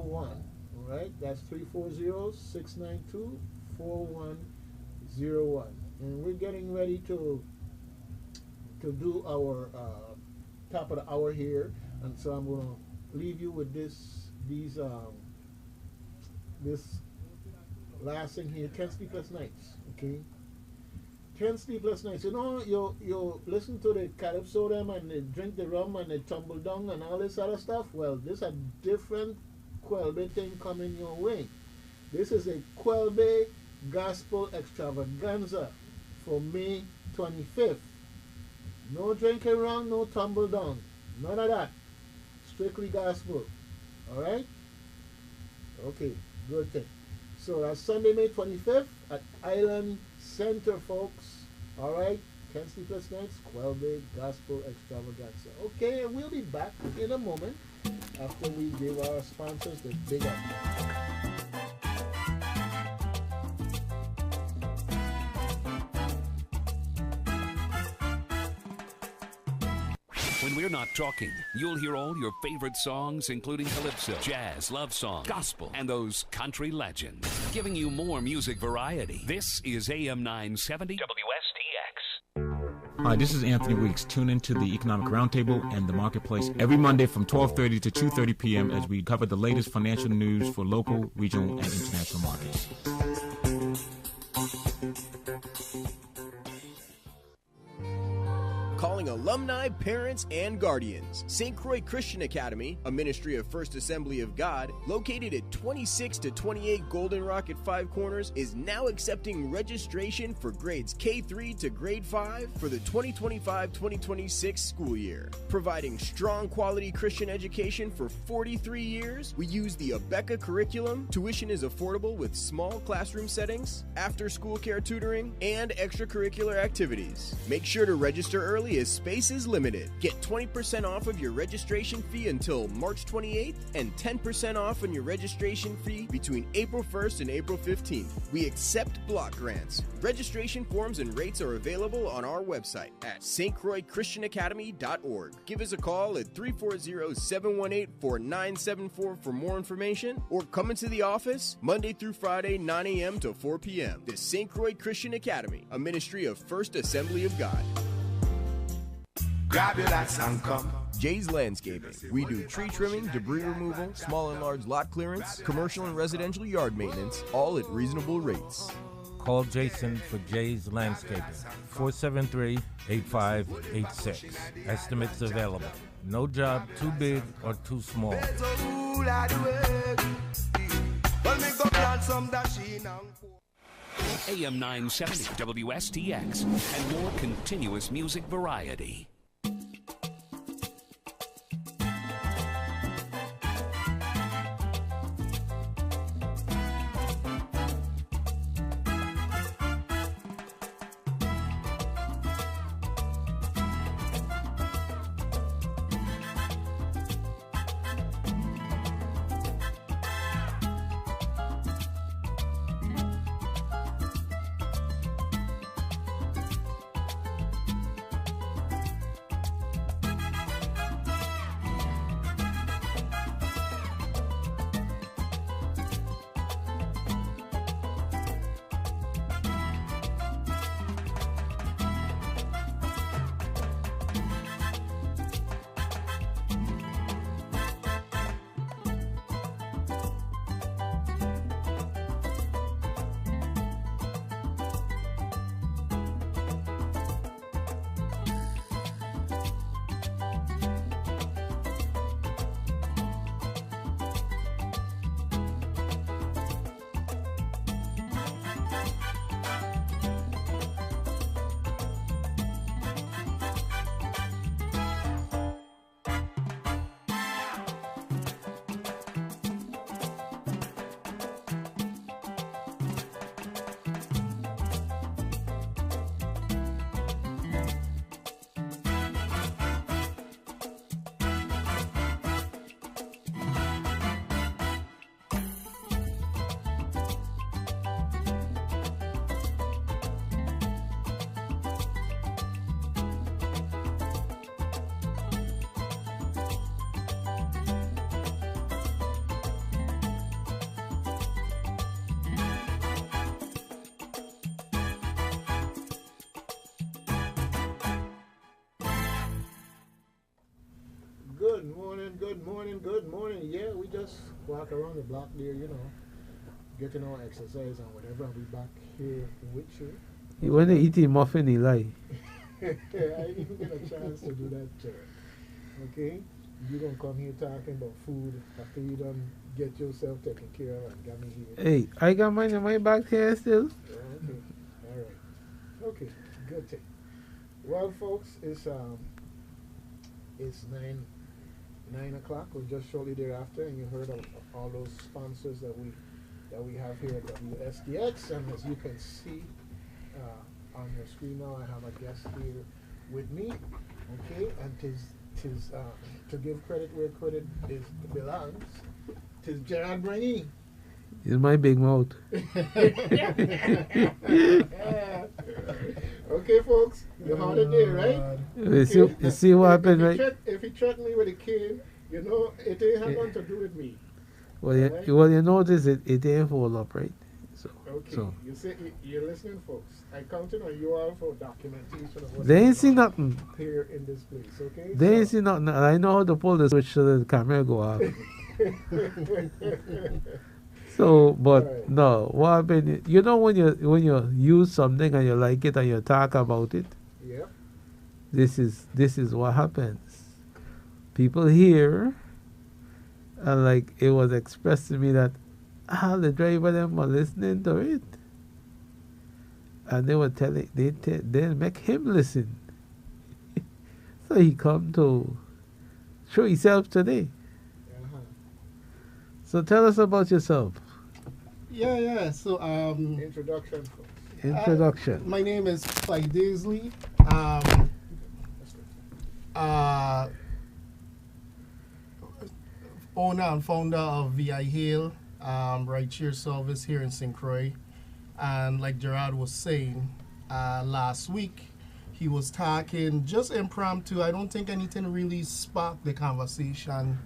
All right, that's 340-692-4101. And we're getting ready to do our top of the hour here, and so I'm going to leave you with this last thing here: 10 sleepless nights. Okay, 10 sleepless nights. You know, you listen to the calypso them and they drink the rum and they tumble down and all this other stuff. Well, this is a different Quelbe thing coming your way. This is a Quelbe Gospel Extravaganza for May 25th. No drinking rum, no tumble down. None of that. Strictly gospel. Alright? Okay, good thing. So that's Sunday, May 25th at Island Center, folks. Alright? 10 sleepless nights, Quelbe Gospel Extravaganza. Okay, and we'll be back in a moment after we give our sponsors the big up. When we're not talking, you'll hear all your favorite songs, including calypso, jazz, love song, gospel, and those country legends, giving you more music variety. This is AM 970 WSTX. Hi, this is Anthony Weeks. Tune into the Economic Roundtable and the Marketplace every Monday from 12:30 to 2:30 p.m. as we cover the latest financial news for local, regional, and international markets. Calling alumni, parents, and guardians. St. Croix Christian Academy, a ministry of First Assembly of God, located at 26 to 28 Golden Rock at Five Corners, is now accepting registration for grades K3 to grade 5 for the 2025-2026 school year. Providing strong quality Christian education for 43 years, we use the Abeka curriculum. Tuition is affordable with small classroom settings, after-school care tutoring, and extracurricular activities. Make sure to register early as space is limited. Get 20% off of your registration fee until March 28th and 10% off on your registration fee between April 1st and April 15th. We accept block grants. Registration forms and rates are available on our website at stcroixchristianacademy.org. Give us a call at 340-718-4974 for more information, or come into the office Monday through Friday, 9 a.m. to 4 p.m. The St. Croix Christian Academy, a ministry of First Assembly of God. Grab your lights and come. Jay's Landscaping. We do tree trimming, debris removal, small and large lot clearance, commercial and residential yard maintenance, all at reasonable rates. Call Jason for Jay's Landscaping, 473-8586. Estimates available. No job too big or too small. AM 970 WSTX and more continuous music variety. good morning, good morning. Yeah, we just walk around the block there, you know, getting our exercise and whatever, and we back here with you. You want to eat a muffin, Eli? I didn't even get a chance to do that, Chair. Okay? You don't come here talking about food after you done get yourself taken care of and got me here. Hey, I got mine in my back here still. Okay. All right. Okay. Good thing. Well, folks, it's 9 o'clock. We're just shortly thereafter, and you heard of all those sponsors that we have here at WSTX. And as you can see on your screen now, I have a guest here with me. Okay, and tis to give credit where credit belongs. Tis Gerard Bringy. In my big mouth. Okay, folks, you heard it there, right? You see what happened, right? If he threatened me with a cane, you know, it ain't have nothing to do with me. Well, right? you notice it ain't fall up, right? So, okay, so. You see, you're listening, folks. I counted on you all for documentation of what's They ain't see nothing. here in this place, okay? They ain't see nothing. I know how to pull the switch so the camera go off. So, but right. no, what happened? You know when you use something and you like it and you talk about it. Yep. This is what happens. People hear, and like it was expressed to me that the driver them were listening to it, and they were telling they make him listen. So he come to show himself today. So tell us about yourself. Yeah. So Introduction, folks. Introduction. my name is Clyde Daisley. Owner and founder of VI Hail, rideshare service here in St. Croix. And like Gerard was saying, last week he was talking just impromptu. I don't think anything really sparked the conversation.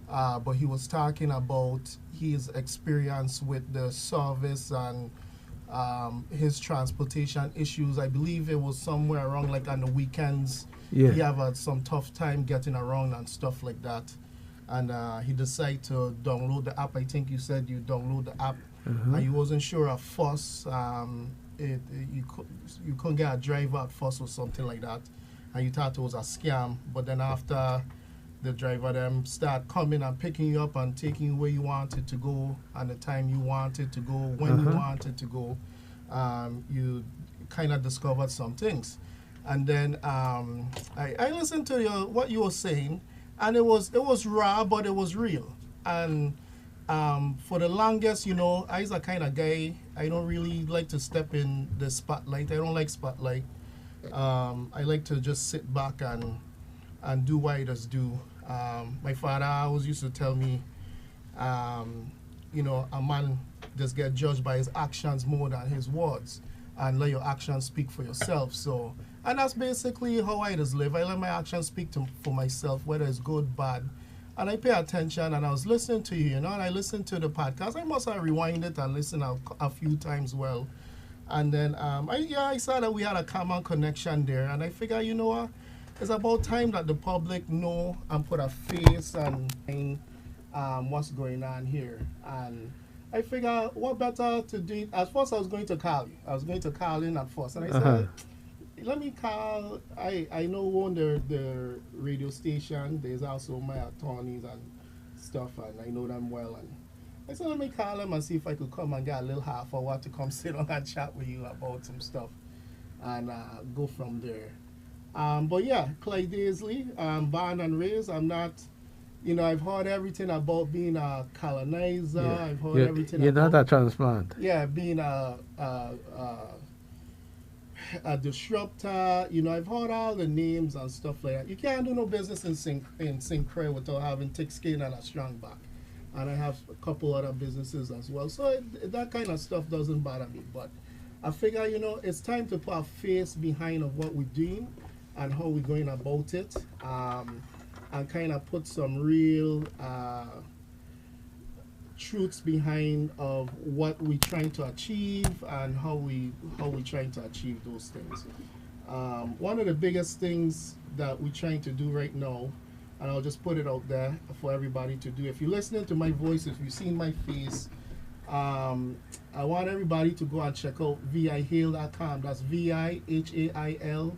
But he was talking about his experience with the service and his transportation issues. I believe it was somewhere around like on the weekends. Yeah. He had some tough time getting around and stuff like that. And he decided to download the app. I think you said you download the app. And you wasn't sure at first. You couldn't get a driver at first or something like that. And you thought it was a scam. But then after the driver them start coming and picking you up and taking you where you wanted to go and the time you wanted to go, when you wanted to go, you kind of discovered some things. And then I listened to what you were saying, and it was raw, but it was real. And for the longest, you know, I was a kind of guy, I don't really like to step in the spotlight. I don't like spotlight. I like to just sit back and do what I just do. My father always used to tell me, you know, a man just get judged by his actions more than his words, and let your actions speak for yourself. So, and that's basically how I just live. I let my actions speak for myself, whether it's good, bad, and I pay attention. And I was listening to you, you know, and I listened to the podcast. I must have rewinded and listened a few times well. And then I saw that we had a common connection there, and I figured, you know what? It's about time that the public know and put a face and what's going on here. And I figured what better to do. At first I was going to call you. I was going to call in at first. And I said, let me call. I know on the radio station. There's also my attorneys and stuff, and I know them well. And I said, let me call them and see if I could come and get a little half hour to come sit on and chat with you about some stuff and go from there. But yeah, Clyde Daisley, born and raised. I'm not, you know, I've heard everything about being a colonizer. Yeah. I've heard everything You're about, not a transplant. yeah, being a disruptor. You know, I've heard all the names and stuff like that. You can't do no business in St. Croix without having thick skin and a strong back. And I have a couple other businesses as well. So that kind of stuff doesn't bother me. But I figure, you know, it's time to put a face behind of what we're doing and how we're going about it, and kind of put some real truths behind of what we're trying to achieve and how we're trying to achieve those things. One of the biggest things that we're trying to do right now and I'll just put it out there for everybody to do. If you're listening to my voice, if you've seen my face, I want everybody to go and check out vihail.com. That's vihail.com.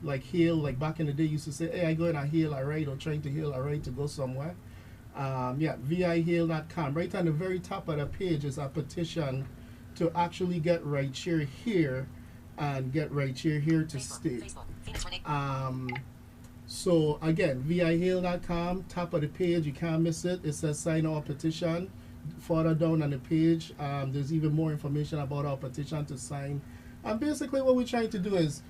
Like hail, like back in the day, you used to say, hey, I go in a hail a ride, or trying to hail a ride to go somewhere. Yeah, vihail.com. Right on the very top of the page is a petition to actually get rideshare here and get rideshare here to stay. So again, vihail.com, top of the page, you can't miss it. It says sign our petition. Further down on the page, there's even more information about our petition to sign. And basically what we're trying to do is,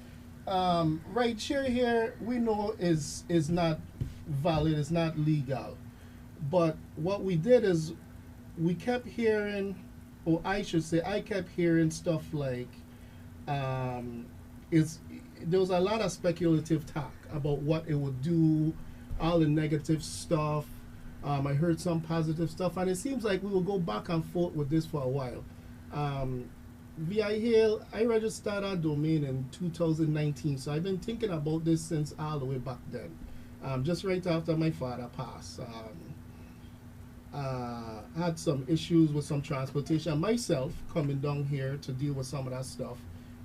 rideshare here, we know is not valid, it's not legal. But what we did is we kept hearing, or I should say, I kept hearing stuff like, there was a lot of speculative talk about what it would do, all the negative stuff. I heard some positive stuff, and it seems like we will go back and forth with this for a while. VI I registered our domain in 2019, so I've been thinking about this since all the way back then. Just right after my father passed. Had some issues with some transportation myself coming down here to deal with some of that stuff,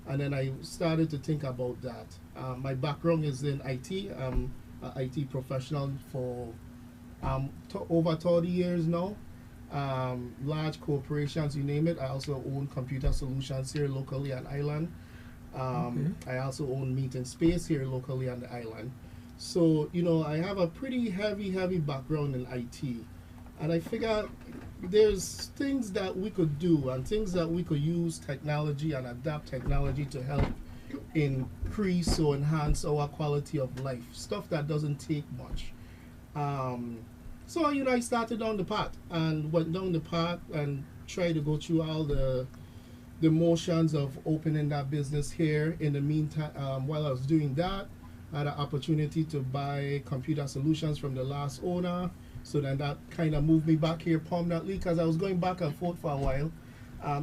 and then I started to think about that. My background is in IT. I'm an IT professional for over 30 years now. Large corporations, you name it. I also own computer solutions here locally on island. I also own meeting space here locally on the island. So, you know, I have a pretty heavy background in IT. And I figure there's things that we could do and things that we could use technology and adapt technology to help increase or enhance our quality of life. Stuff that doesn't take much. So, you know, I started down the path and went down the path and tried to go through all the motions of opening that business here. In the meantime, while I was doing that, I had an opportunity to buy computer solutions from the last owner. So then that kind of moved me back here permanently, because I was going back and forth for a while.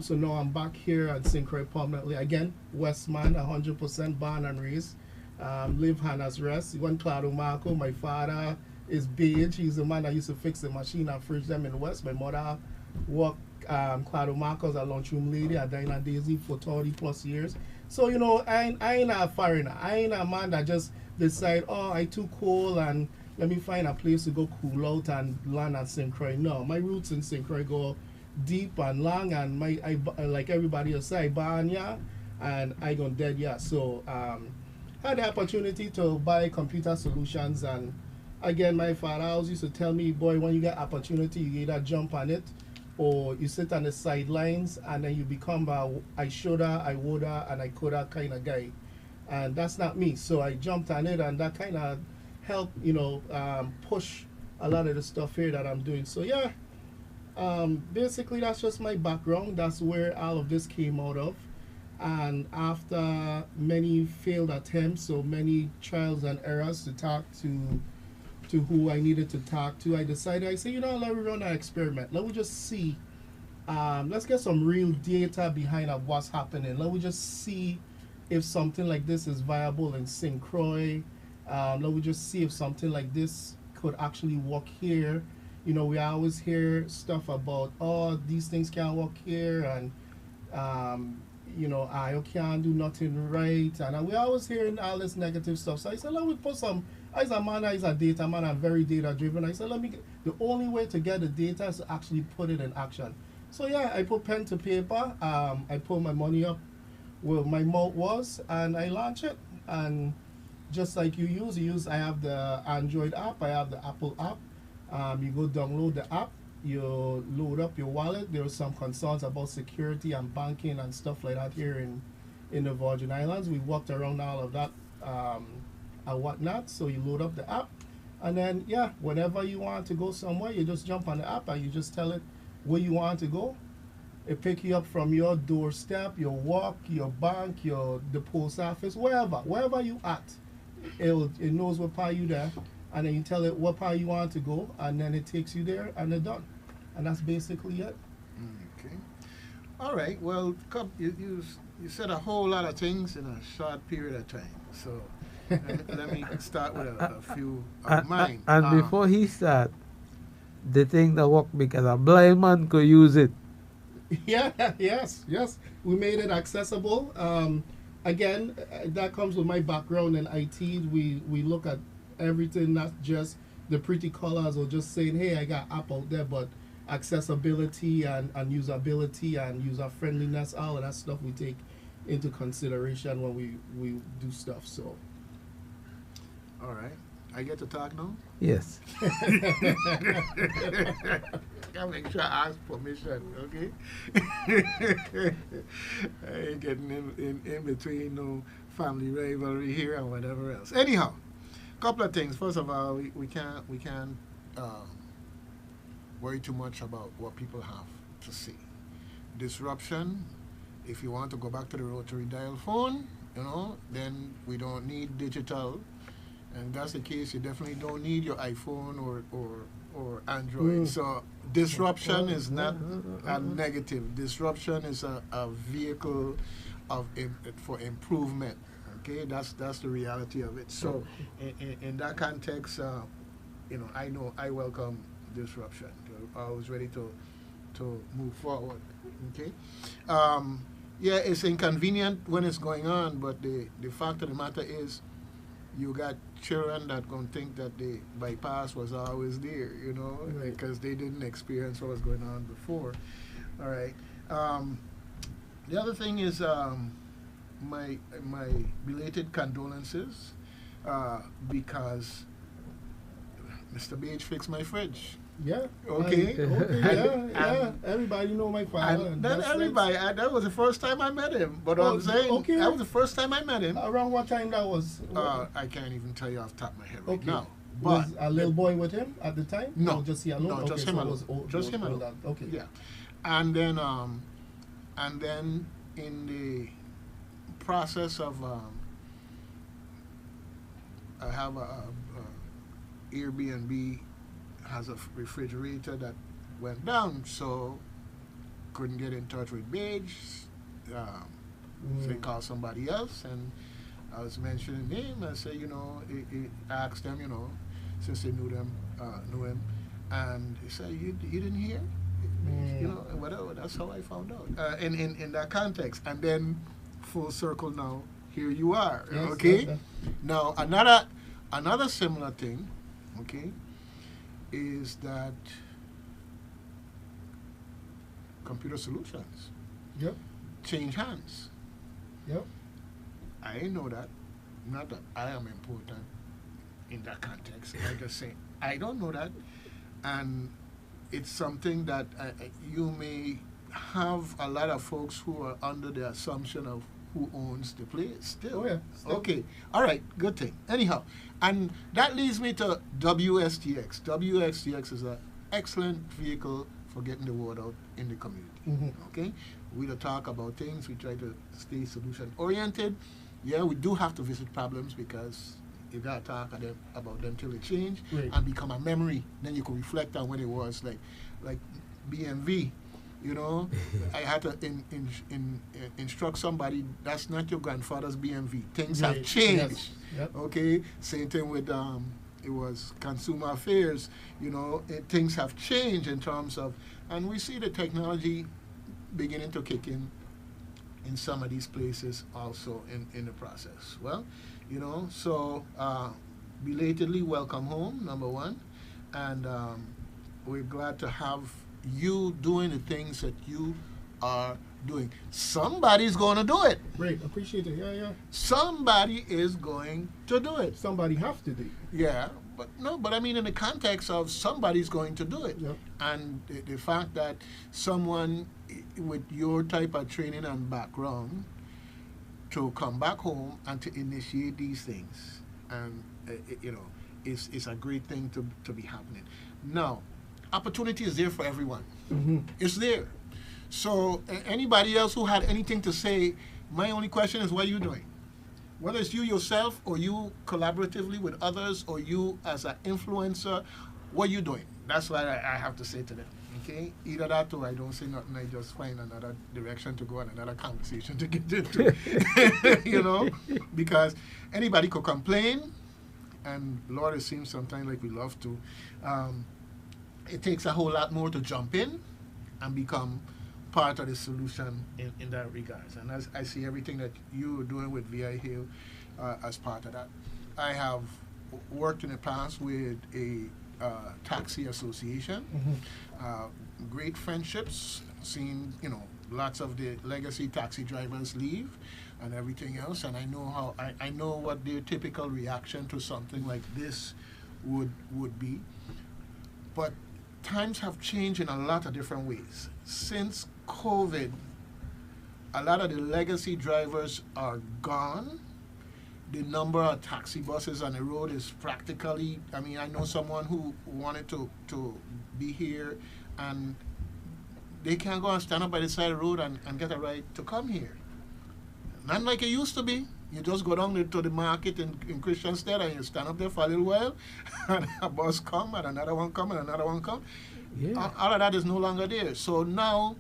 So now I'm back here at St. Croix permanently. Again, Westman, 100% born and raised. Live Hannah's Rest. One Claudio Marco, my father is Beige. He's the man that used to fix the machine and fridge them in the West. My mother worked Claudio Marco's a lunchroom lady at Diner Daisy for 30 plus years. So, you know, I ain't a foreigner. I ain't a man that just decide, oh, I too cold and let me find a place to go cool out and land at St. Croix. No, my roots in St. Croix go deep and long, and I like everybody else, I born here and I gone dead here. So had the opportunity to buy computer solutions, and again, my father always used to tell me, boy, when you get opportunity, you either jump on it or you sit on the sidelines and then you become a I shoulda, I woulda, and I coulda kind of guy. And that's not me. So I jumped on it, and that kind of helped, you know, push a lot of the stuff here that I'm doing. So yeah, basically that's just my background. That's where all of this came out of. And after many failed attempts, so many trials and errors to talk to who I needed to talk to, I decided, I said, you know, let me run an experiment. Let me just see, let's get some real data behind of what's happening. Let me just see if something like this is viable in St. Croix. Let me just see if something like this could actually work here. You know, we always hear stuff about, oh, these things can't work here, and you know, I can't do nothing right, and we always hearing all this negative stuff. So I said, let me put some, as a man, as a data man, I'm very data driven. I said, let me get, the only way to get the data is to actually put it in action. So yeah, I put pen to paper, I put my money up where my mouth was, and I launched it. And just like you use, I have the Android app, I have the Apple app. You go download the app, you load up your wallet. There are some concerns about security and banking and stuff like that here in the Virgin Islands. We walked around all of that and whatnot. So you load up the app, and then yeah, whenever you want to go somewhere, you just jump on the app and you just tell it where you want to go. It pick you up from your doorstep, your walk, your bank, the post office, wherever you at. It knows what part you there, and then you tell it what part you want to go, and then it takes you there, and it's done. And that's basically it. Okay. All right. Well, you said a whole lot of things in a short period of time. So let me start with a few of mine. And before he start, the thing that worked because a blind man could use it. Yeah, yes. We made it accessible. Again, that comes with my background in IT. We look at everything, not just the pretty colors or just saying, hey, I got app out there, but accessibility and usability and user friendliness, all of that stuff we take into consideration when we do stuff. So, all right, I get to talk now. Yes. Gotta make sure I ask permission, okay? I ain't getting in between no family rivalry here and whatever else. Anyhow, couple of things. First of all, we can't worry too much about what people have to say. Disruption. If you want to go back to the rotary dial phone, then we don't need digital. And if that's the case, you definitely don't need your iPhone or Android. So disruption is not a negative. Disruption is a vehicle for improvement. Okay, that's the reality of it. So in that context, I know I welcome disruption. I was ready to move forward. Okay. Yeah, it's inconvenient when it's going on, but the fact of the matter is, you got children that gonna think that the bypass was always there, because they didn't experience what was going on before. All right. The other thing is my belated condolences because Mr. Beach fixed my fridge. Yeah. Okay. Yeah. Everybody know my father. And then everybody. That was the first time I met him. But I'm saying that was the first time I met him. Around what time that was? I can't even tell you off the top of my head right Okay. now. Was a little boy with him at the time? No, Or just he alone. No, just him alone. Just him alone. Okay. Yeah. And then in the process of I have a Airbnb has a refrigerator that went down, so couldn't get in touch with Beige. So he called somebody else, and I was mentioning him. I said, he asked them, since they knew him, and he said, you didn't hear? Whatever. That's how I found out. In that context, and then full circle now, here you are. Yes, okay. yes. Now another similar thing, okay, is that Computer Solutions change hands. Yep. I know that. Not that I am important in that context. I just say I don't know that, and it's something that you may have a lot of folks who are under the assumption of who owns the place still. Oh, yeah. Still. Okay. All right. Good thing. Anyhow, and that leads me to WSTX. WSTX is an excellent vehicle for getting the word out in the community. Okay? We don't talk about things. We try to stay solution oriented. Yeah, we do have to visit problems because you got to talk about them till they change and become a memory. Then you can reflect on when it was like BMV. I had to instruct somebody, that's not your grandfather's BMV. Things have changed. Yes. Yep. Okay? Same thing with, it was consumer affairs. Things have changed in terms of, and we see the technology beginning to kick in some of these places also in the process. Well, so belatedly welcome home, number one. And we're glad to have you doing the things that you are doing. Somebody's going to do it. Great, appreciate it. Yeah. Somebody is going to do it. Somebody have to do it. Yeah, but I mean in the context of somebody's going to do it. Yep. And the fact that someone with your type of training and background to come back home and to initiate these things, and it's a great thing to be happening. Now, opportunity is there for everyone. It's there. So anybody else who had anything to say, my only question is, what are you doing? Whether it's you yourself or you collaboratively with others or you as an influencer, what are you doing? That's what I have to say to them. Okay, either that or I don't say nothing. I just find another direction to go and another conversation to get into. You know, because anybody could complain, and Lord, it seems sometimes like we love to. It takes a whole lot more to jump in and become part of the solution in that regards. And as I see everything that you are doing with VI Hill as part of that. I have worked in the past with a taxi association. Great friendships, seen, you know, lots of the legacy taxi drivers leave and everything else, and I know how I know what their typical reaction to something like this would be. But times have changed in a lot of different ways. Since COVID, a lot of the legacy drivers are gone. The number of taxi buses on the road is practically, I mean, I know someone who wanted to be here, and they can't go and stand up by the side of the road and get a ride to come here. Not like it used to be. You just go down to the market in Christiansted and you stand up there for a little while, and a bus come, and another one come, and another one come. Yeah. All of that is no longer there. So now,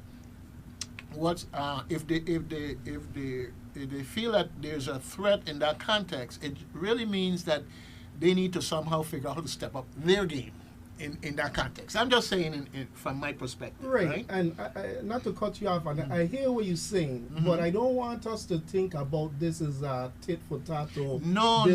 if they feel that there's a threat in that context, it really means that they need to somehow figure out how to step up their game in that context. I'm just saying from my perspective. Right. And I, not to cut you off, and I hear what you're saying, but I don't want us to think about this as a tit for tat. No.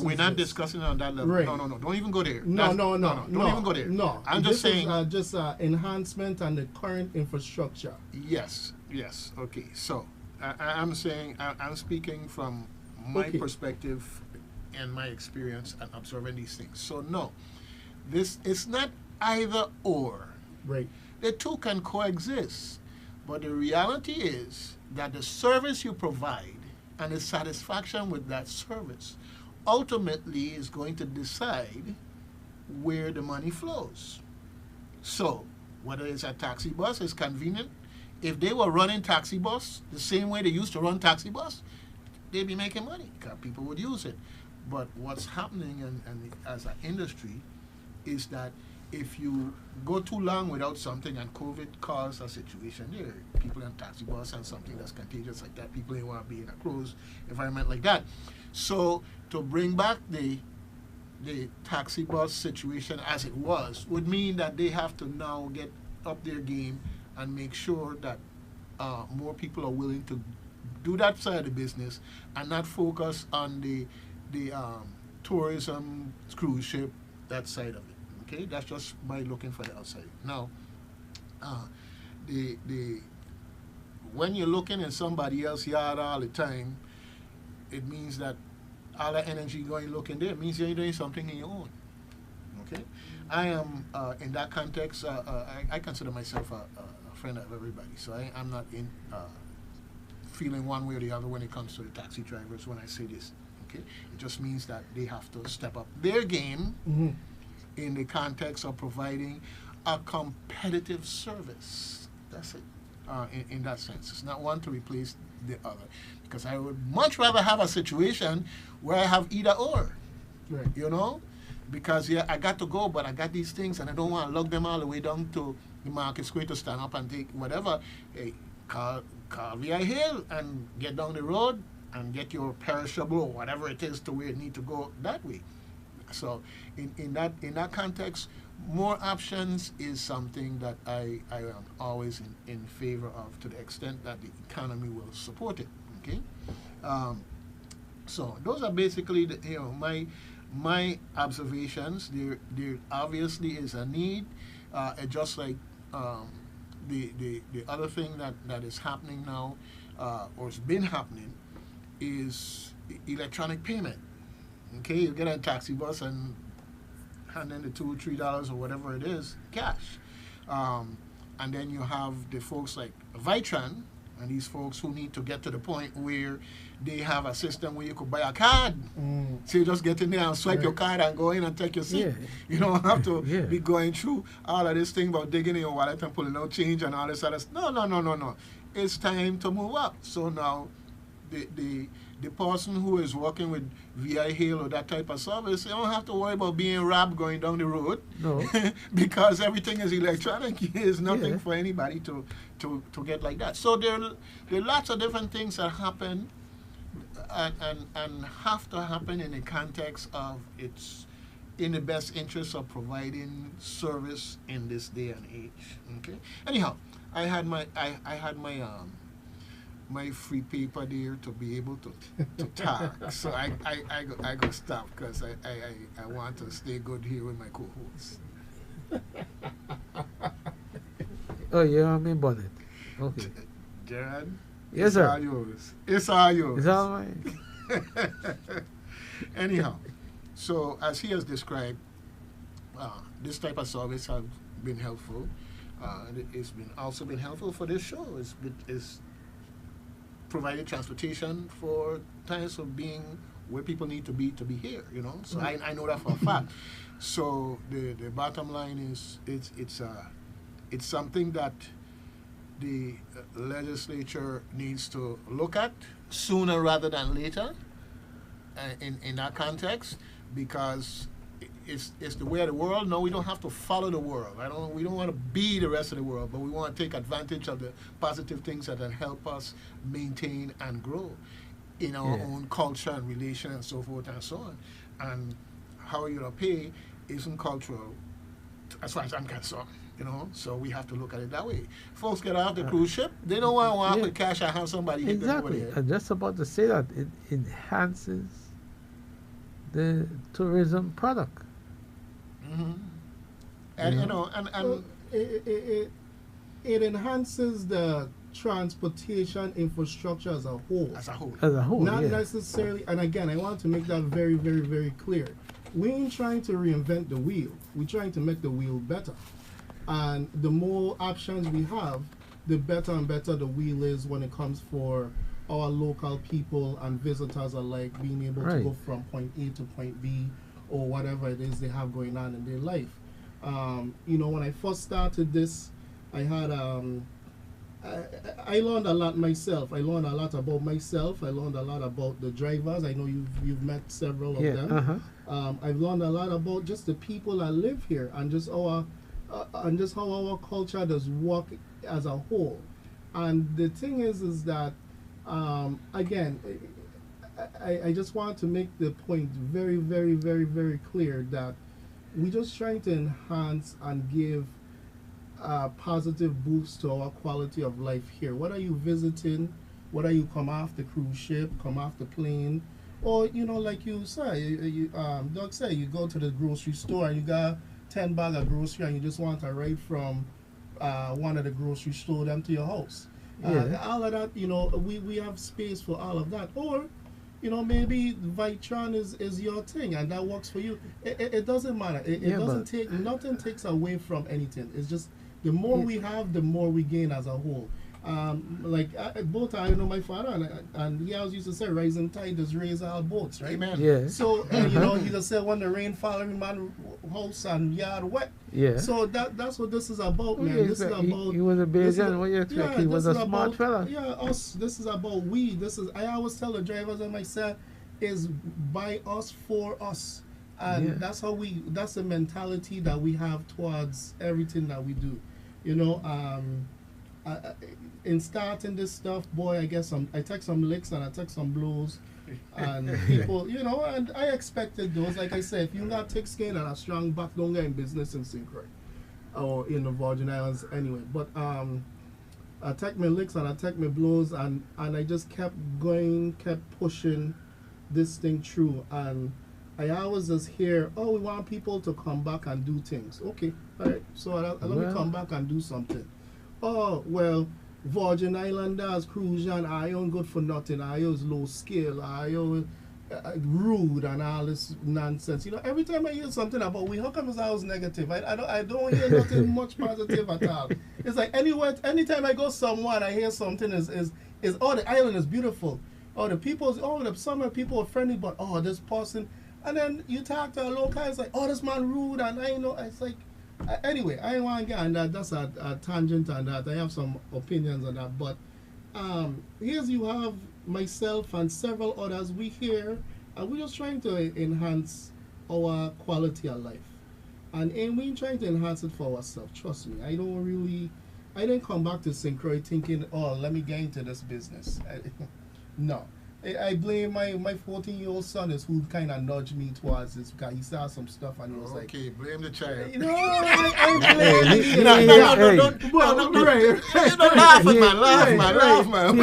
We're not discussing on that level. Right. No. Don't even go there. No. Don't even go there. No. I'm just saying. Just enhancement on the current infrastructure. Yes. Okay. So I'm saying I'm speaking from my perspective and my experience and observing these things. So no. This is not either or. Right. The two can coexist. But the reality is that the service you provide and the satisfaction with that service ultimately is going to decide where the money flows. So, whether it's a taxi bus, it's convenient. If they were running taxi bus the same way they used to run taxi bus, they'd be making money because people would use it. But what's happening and as an industry is that if you go too long without something, and COVID caused a situation there, people in taxi bus and something that's contagious like that, people ain't want to be in a closed environment like that. So to bring back the taxi bus situation as it was would mean that they have to now get up their game and make sure that more people are willing to do that side of the business and not focus on the tourism, cruise ship, that side of it. Okay, that's just my looking for the outside. Now, when you're looking in somebody else's yard all the time, it means that all the energy going looking there, it means you're doing something in your own. Okay, I am in that context. I consider myself a friend of everybody, so I'm not in feeling one way or the other when it comes to the taxi drivers. When I say this, okay, it just means that they have to step up their game. In the context of providing a competitive service. That's it, in that sense. It's not one to replace the other. Because I would much rather have a situation where I have either or. Right. You know? Because, I got to go, but I got these things, and I don't want to lug them all the way down to the market square to stand up and take whatever. Hey, call VI Hill and get down the road and get your perishable or whatever it is to where it need to go that way. So in that context, more options is something that I am always in favor of, to the extent that the economy will support it. Okay, so those are basically my observations. There obviously is a need, just like the other thing that is happening now, or has been happening, is electronic payment. Okay, you get a taxi bus and hand in the $2 or $3 or whatever it is, cash. And then you have the folks like Vitran, and these folks who need to get to the point where they have a system where you could buy a card. So you just get in there and swipe your card and go in and take your seat. Yeah. You don't have to be going through all of this thing about digging in your wallet and pulling out change and all this other stuff. No. It's time to move up. So now the the person who is working with VI Hail or that type of service, they don't have to worry about being robbed going down the road. No. Because everything is electronic. There's nothing Yeah. for anybody to get like that. So there are lots of different things that happen and have to happen in the context of it's in the best interest of providing service in this day and age. Okay. Anyhow, I had my my free paper there to be able to talk. So I go stop because I want to stay good here with my co-hosts. Oh, you're on me bonnet. Okay. Gerard? Yes, It's sir. all yours. It's all yours. It's all right. Anyhow, so as he has described, this type of service has been helpful. It's also been helpful for this show. It's provided transportation for times of being where people need to be here, you know. So I know that for a fact. So the bottom line is it's something that the legislature needs to look at sooner rather than later in that context, because it's the way of the world. No, we don't have to follow the world. We don't want to be the rest of the world, but we want to take advantage of the positive things that can help us maintain and grow in our own culture and relation and so forth and so on. And how you're going to pay isn't cultural as far as I'm concerned. You know, so we have to look at it that way. Folks get off the cruise ship, they don't want to walk with cash and have somebody hit them over Exactly. there. I'm just about to say that it enhances the tourism product. Mm-hmm. And Yeah. you know, and Well, it enhances the transportation infrastructure as a whole. as a whole. As a whole, Not yeah. necessarily, and again, I want to make that very, very, very clear. We ain't trying to reinvent the wheel. We're trying to make the wheel better. And the more options we have, the better and better the wheel is when it comes for our local people and visitors alike being able to Right. go from point A to point B or whatever it is they have going on in their life. You know, when I first started this, I had I learned a lot myself. I learned a lot about myself. I learned a lot about the drivers. I know you've met several of them. Uh-huh. I've learned a lot about just the people that live here and just how our culture does work as a whole. And the thing is that again, I just want to make the point very, very, very, very clear that we're just trying to enhance and give positive boost to our quality of life here. Whether you visiting, whether you come off the cruise ship, come off the plane, or you know, like you say, Doug said, you go to the grocery store and you got 10 bags of grocery and you just want to ride from one of the grocery store them to your house. All of that, you know, we have space for all of that. Or, you know, maybe Vitron is your thing and that works for you. It doesn't matter. It doesn't take, nothing takes away from anything. It's just the more we have, the more we gain as a whole. Both I know my father and he always used to say, rising tide does raise all boats, right? Amen. Yeah. So, you know, he just said when the rain fall, every man house and yard wet. Yeah. So that's what this is about, Oh, man. yeah, this is he- about. he was a this is Bajan. What you expect? He was this a is smart about- fella. Yeah, us. This is about we. I always tell the drivers and myself is by us for us, and Yeah. that's the mentality that we have towards everything that we do. You know, in starting this stuff, boy, I take some licks and I take some blows. And people, you know, and I expected those. Like I said, if you got thick skin and a strong back, don't get in business in St. Croix or in the Virgin Islands anyway. But I take my licks and I take my blows, and I just kept going, kept pushing this thing through. And I always just hear, oh, we want people to come back and do things. Okay, all right. So let me come back and do something. Oh, well, Virgin Islanders, Cruisian, I ain't good for nothing. I was low skill. I was rude and all this nonsense. You know, every time I hear something about we, how come it's always negative? I don't hear nothing much positive at all. It's like anytime I go somewhere, I hear something is oh, the island is beautiful. Oh, the summer people are friendly, but oh, this person. And then you talk to a local, it's like, oh, this man rude, and I know, it's like, anyway, I don't want to get on that. That's a tangent on that. I have some opinions on that. But here's you have myself and several others, we here, and we're just trying to enhance our quality of life. And we ain't trying to enhance it for ourselves. Trust me, I didn't come back to St. Croix thinking, oh, let me get into this business. No. I blame my 14-year-old son is who kind of nudged me towards this because he saw some stuff and he was like, okay, blame the child. you know, I blame him. No, laugh, man.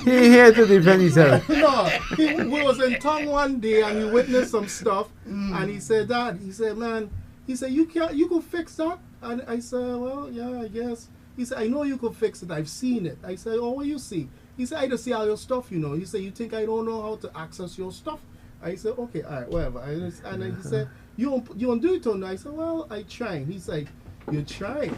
He here to defend himself. No, we was in town one day and he witnessed some stuff and he said, Dad, he said, man, he said, you could fix that? And I said, well, yeah, I guess. He said, I know you could fix it. I've seen it. I said, oh, what you see? He said, I just see all your stuff, you know. He said, you think I don't know how to access your stuff? I said, okay, all right, whatever. And he said, you don't do it on that? I said, well, I try. He's like, you try?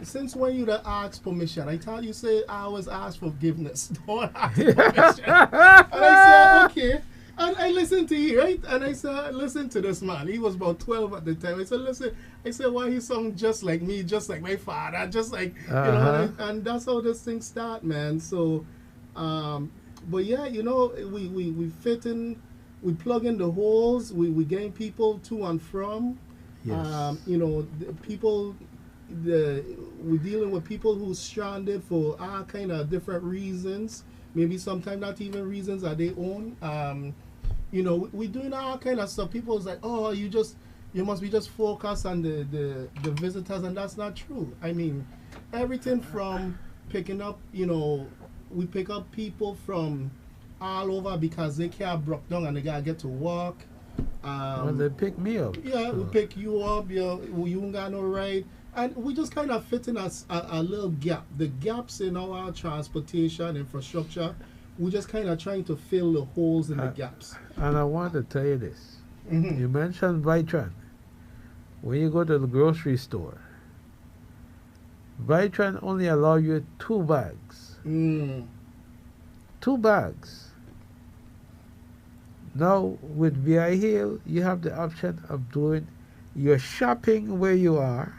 Since when you don't ask permission? I thought you said I always ask forgiveness. Don't ask permission. And I said, okay. And I listened to you, right? And I said, listen to this man. He was about 12 at the time. I said, listen. I said, well, he sung just like me, just like my father, just like, you know. And that's how this thing start, man. So, but yeah, you know, we fit in, we plug in the holes, we gain people to and from. Yes. You know, we're dealing with people who's stranded for all kind of different reasons. Maybe sometimes not even reasons are their own. You know, we're doing all kind of stuff. People's like, oh, you must be just focused on the visitors, and that's not true. I mean, everything from picking up, you know, we pick up people from all over because they can't broke down and they gotta get to work. Well, they pick me up. Yeah, we pick you up. You ain't got no right. And we just kind of fit in a little gap. The gaps in our transportation infrastructure, we're just kind of trying to fill the holes in the gaps. And I want to tell you this. You mentioned Vitran. When you go to the grocery store, Vitran only allow you 2 bags. 2 bags. Now, with VI Hill, you have the option of doing your shopping where you are,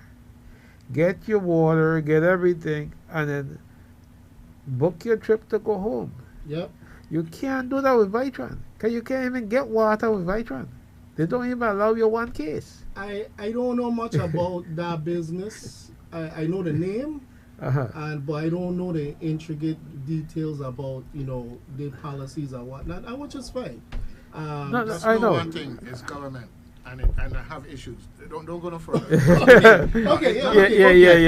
get your water, get everything, and then book your trip to go home. Yep. You can't do that with Vitran, because you can't even get water with Vitran. They don't even allow you 1 case. I don't know much about that business. I know the name, but I don't know the intricate details about, you know, the policies or whatnot, and which is fine. I know. One thing is government. And I have issues. Don't go no further. Yeah.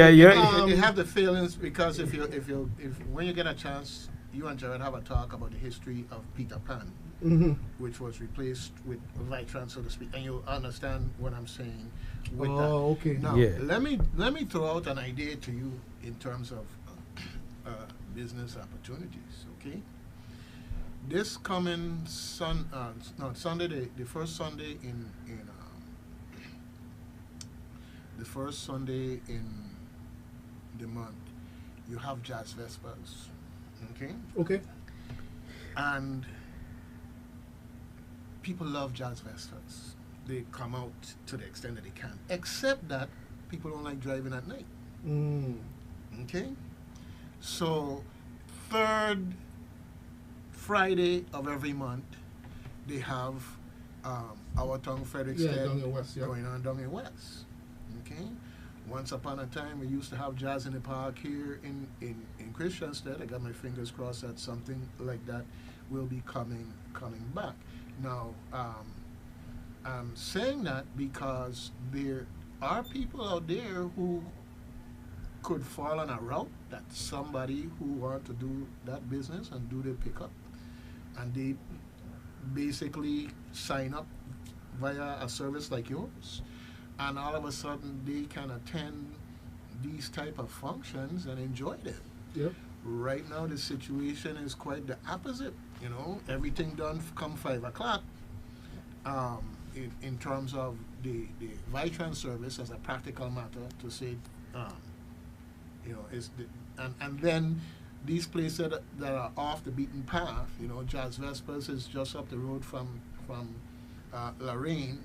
You have the feelings because if when you get a chance, you and Jared have a talk about the history of Peter Pan, which was replaced with Vitran, so to speak, and you'll understand what I'm saying. With that. Okay. Now, let me throw out an idea to you in terms of business opportunities. Okay. This coming Sunday, the first Sunday in the first Sunday in the month, you have Jazz Vespers, okay, and people love Jazz Vespers. They come out to the extent that they can, except that people don't like driving at night. Okay, so 3rd Friday of every month, they have our tongue Frederickstead going on down in West. Okay, once upon a time, we used to have Jazz in the Park here in Christianstead. I got my fingers crossed that something like that will be coming back. Now, I'm saying that because there are people out there who could fall on a route that somebody who want to do that business and do the pickup, and they basically sign up via a service like yours, and all of a sudden they can attend these type of functions and enjoy them. Yep. Right now the situation is quite the opposite. You know, everything done come 5 o'clock. In terms of the Vitran service, as a practical matter, to say, you know, is and then these places that are off the beaten path, you know, Jazz Vespers is just up the road from Lorraine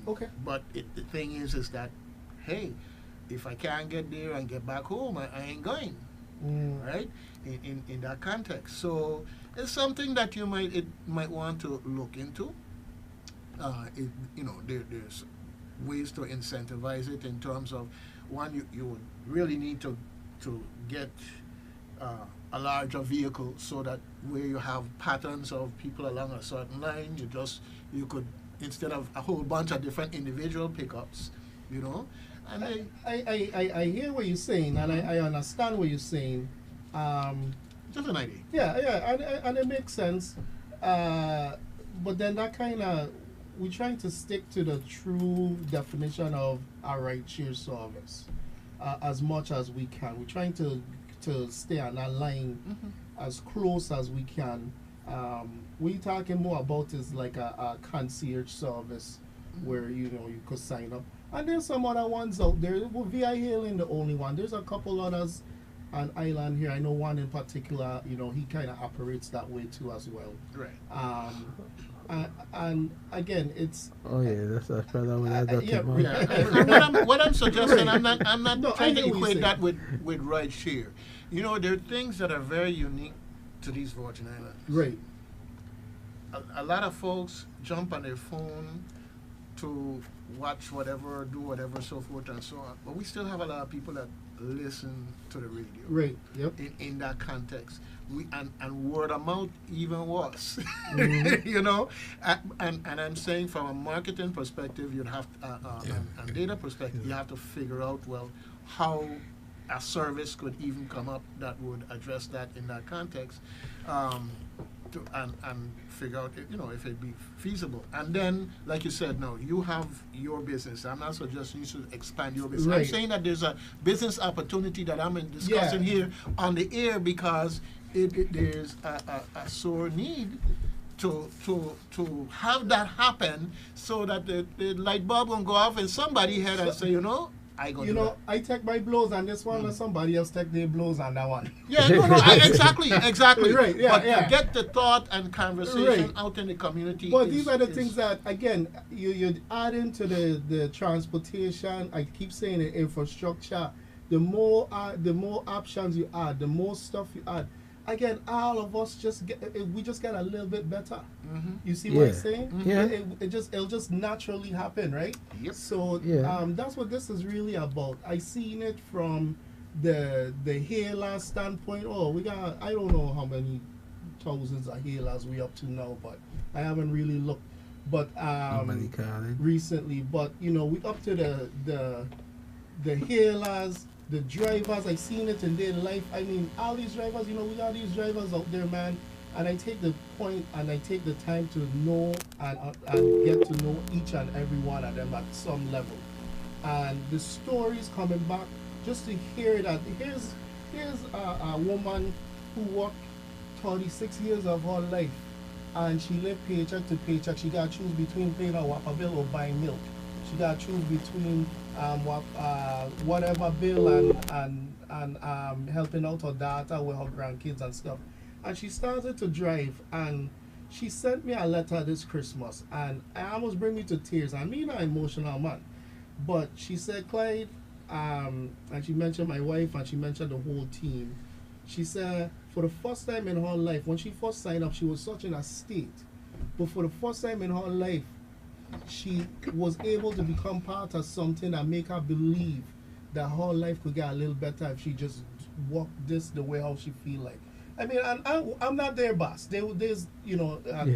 okay. But the thing is that, hey, if I can't get there and get back home, I ain't going. right? In that context. So it's something that you might want to look into. There's ways to incentivize it in terms of, one, you would really need to get a larger vehicle, so that where you have patterns of people along a certain line, you could, instead of a whole bunch of different individual pickups, and I hear what you're saying, and I understand what you're saying. Just an idea. Yeah, and it makes sense. But then that kind of, we're trying to stick to the true definition of a ride-share service as much as we can. We're trying to stay on that line as close as we can. We're talking more about is like a concierge service where you could sign up. And there's some other ones out there. VI Hailing the only one. There's a couple others on island here. I know one in particular. He kind of operates that way too as well. Right. And again, it's that's a fella when I got And what I'm suggesting, I'm not trying to I hear what equate you're that with ride share. There are things that are very unique to these Virgin Islands. right. A lot of folks jump on their phone to watch whatever, do whatever, so forth and so on. But we still have a lot of people that listen to the radio. Right. Yep. In that context, and word of mouth even worse. And I'm saying, from a marketing perspective, you'd have and data perspective, you have to figure out, well, how a service could even come up that would address that in that context, and figure out if it'd be feasible. And then, like you said, no, you have your business. I'm not suggesting you should expand your business. Right. I'm saying that there's a business opportunity that I'm discussing here on the air, because there's a sore need to have that happen, so that the light bulb will go off in somebody's head and say, I take my blows on this one, and somebody else take their blows on that one. Yeah, exactly. Right, yeah, but yeah. Get the thought and conversation Right. out in the community. But these are the things that, again, you add into the transportation. I keep saying the infrastructure. The more options you add, the more stuff you add. Again, all of us get a little bit better. You see what I'm saying? Yeah. It'll just naturally happen, right? Yep. So that's what this is really about. I seen it from the hailer standpoint. We got, I don't know how many thousands of hailers we up to now, but I haven't really looked. But recently, but we up to the hailers, the drivers. I seen it in their life. I mean, all these drivers, we got these drivers out there, man. And I take the point and I take the time to know and get to know each and every one of them at some level. And the stories coming back, just to hear that here's a woman who worked 36 years of her life, and she lived paycheck to paycheck. She got to choose between paying a water bill or buying milk. She got to choose between whatever bill and helping out her daughter with her grandkids and stuff. And she started to drive, and she sent me a letter this Christmas, and I almost bring me to tears. I mean, I'm an emotional man. But she said, Clyde, and she mentioned my wife, and she mentioned the whole team. She said, for the first time in her life, when she first signed up, she was such in a state. But for the first time in her life, she was able to become part of something that make her believe that her life could get a little better if she just walked this the way how she feel like. I mean, I'm not their boss. There's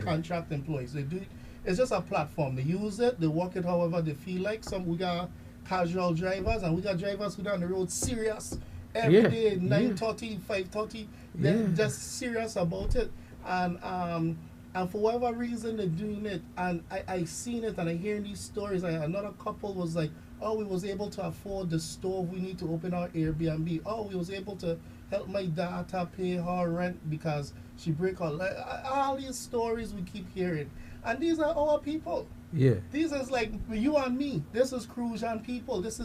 contract employees. They do. It's just a platform. They use it. They work it however they feel like. We got casual drivers, and we got drivers who down the road serious every day, 9:30, 5:30. They're just serious about it. And for whatever reason they're doing it. And I seen it, and I hearing these stories. Another couple was like, we was able to afford the stove we need to open our Airbnb. We was able to help my daughter pay her rent because she break her leg. All these stories we keep hearing. And these are our people. Yeah. These is like you and me. This is Crucian people. This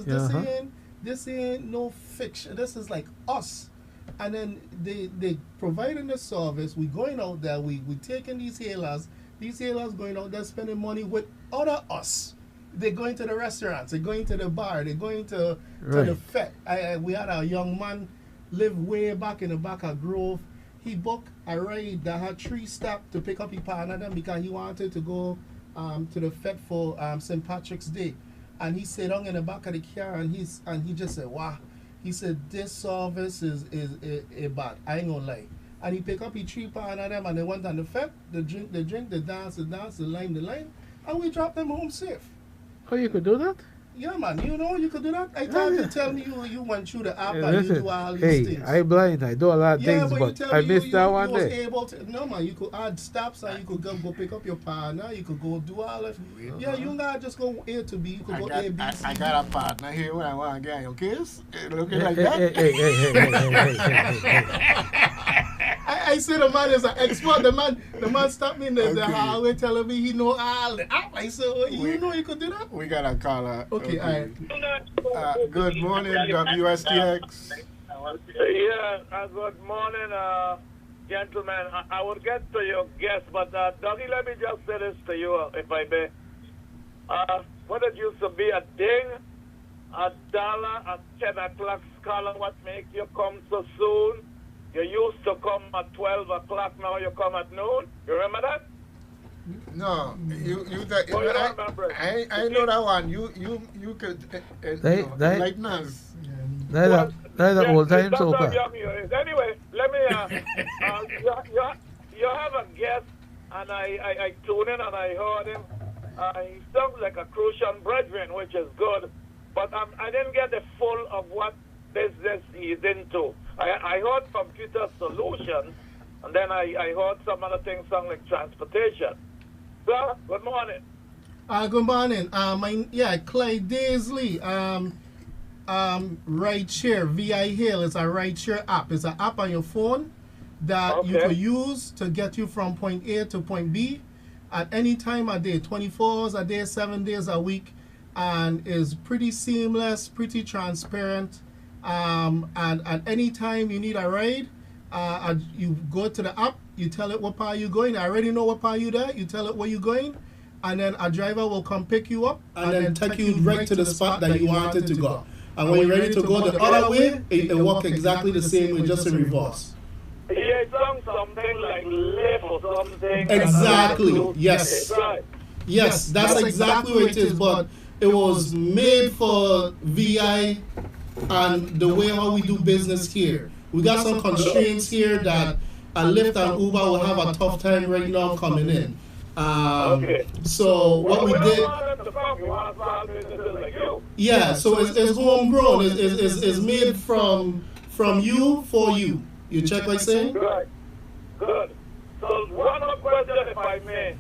ain't no fiction. This is like us. And then they providing the service. We going out there. We taking these hailers. These hailers going out there spending money with other us. They're going to the restaurants. They're going to the bar. They're going to the fete. We had a young man live way back in the back of Grove. He booked a ride that had 3 steps to pick up his partner them because he wanted to go to the fete for St. Patrick's Day. And he sat down in the back of the car and he just said, wow. He said, this service is bad. I ain't gonna lie. And he picked up his 3 partner them and they went on the fete, the drink, the dance, the line. And we dropped them home safe. Oh, you could do that? Yeah, man. You know you could do that. I thought you tell me you went through the app and Listen, you do all these things. I'm blind. I do a lot of Yeah, things, but you tell I me missed that one you was day. able to, no, man. You could add stops and you could go pick up your partner. You could go do all that. Yeah, you gotta just go A to B. You could go A, B, C. I got a partner here when I want to get your kiss. Looking like Hey, that. hey. I say the man is an expert. The man stopped me in the hallway telling me he know all the app. I said, well, you know you could do that? We got a caller. Okay, all right. Good morning, WSTX. Yeah, good morning, gentlemen. I will get to your guest, but Dougie, let me just say this to you, if I may. What it used to be a ding, $1 at 10 o'clock, scholar, what make you come so soon? You used to come at 12 o'clock, now you come at noon. You remember that? No, you Oh, you don't remember. I know that one. You could enlighten us. That's an old time That's how soca. young you is. Anyway, let me, you have a guest, and I tuned in and I heard him. He sounds like a Crucian brethren, which is good, but I didn't get the full of what business he's into. I heard computer solutions, and then I heard some other things sound like transportation. Sir, good morning. Good morning. Clyde Daisley. Rideshare, VI Hail is a rideshare app. It's an app on your phone that you can use to get you from point A to point B at any time of day, 24 hours a day, 7 days a week, and is pretty seamless, pretty transparent. And at any time you need a ride, you go to the app, you tell it what part you're going. I already know what part you're there. You tell it where you're going, and then a driver will come pick you up and then take you right to the spot that you wanted to go. And when you're ready to go the other way, it will work exactly the same way, just in reverse. Yeah, it sounds something like Lyft or something. Exactly, yes. Right. Yes, that's exactly what it is, but it was made for VI and the way how we do business here. We got some constraints here that a Lyft and Uber will have a tough time right now coming in. So what we did, yeah, so it's homegrown. It's made from you for you. You check what I'm saying? Right. Good. So one more question, if I may.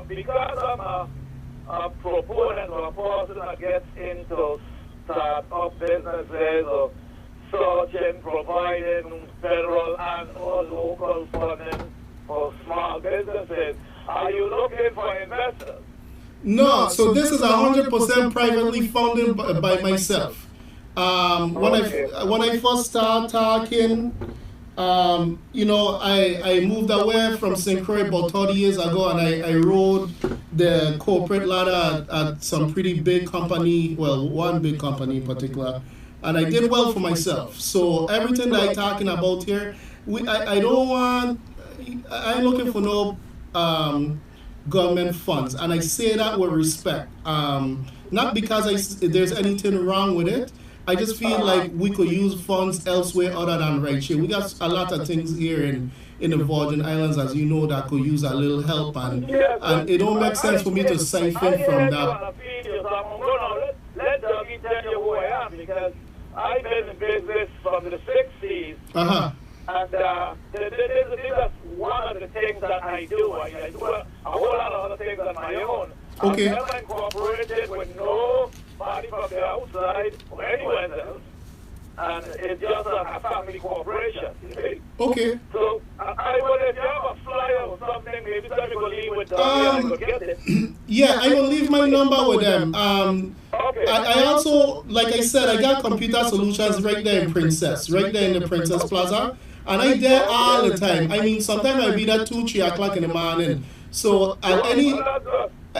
Because I'm a proponent or a person that gets into start up businesses or searching, providing federal and or local funding for small businesses, are you looking for investors? No, so this is 100% privately funded by myself. When I first started talking, I moved away from St. Croix about 30 years ago, and I rode the corporate ladder at some pretty big company, well, one big company in particular, and I did well for myself. So everything that I'm talking about here, I'm looking for no government funds, and I say that with respect. Not because there's anything wrong with it. I just feel like we could use funds elsewhere other than rideshare. We got a lot of things here in the Virgin Islands, as you know, that could use a little help, and it don't make sense for me to siphon from that. Let Dougie tell you who I am, because I've been in business from the 60s. And this is one of the things that I do. I do a whole lot of other things on my own. Okay. I'm never incorporated with nobody from the outside or anywhere else. And it's just a family corporation. Okay. So I would, if you have a flyer or something, maybe somebody will leave with I could get it. Yeah, I will leave my number with them. Okay. I also, like I said, I got computer solutions right there in Princess, right there in the Princess Plaza. And I there all the time. I mean, sometimes I'll be there 2-3 o'clock in the morning. So at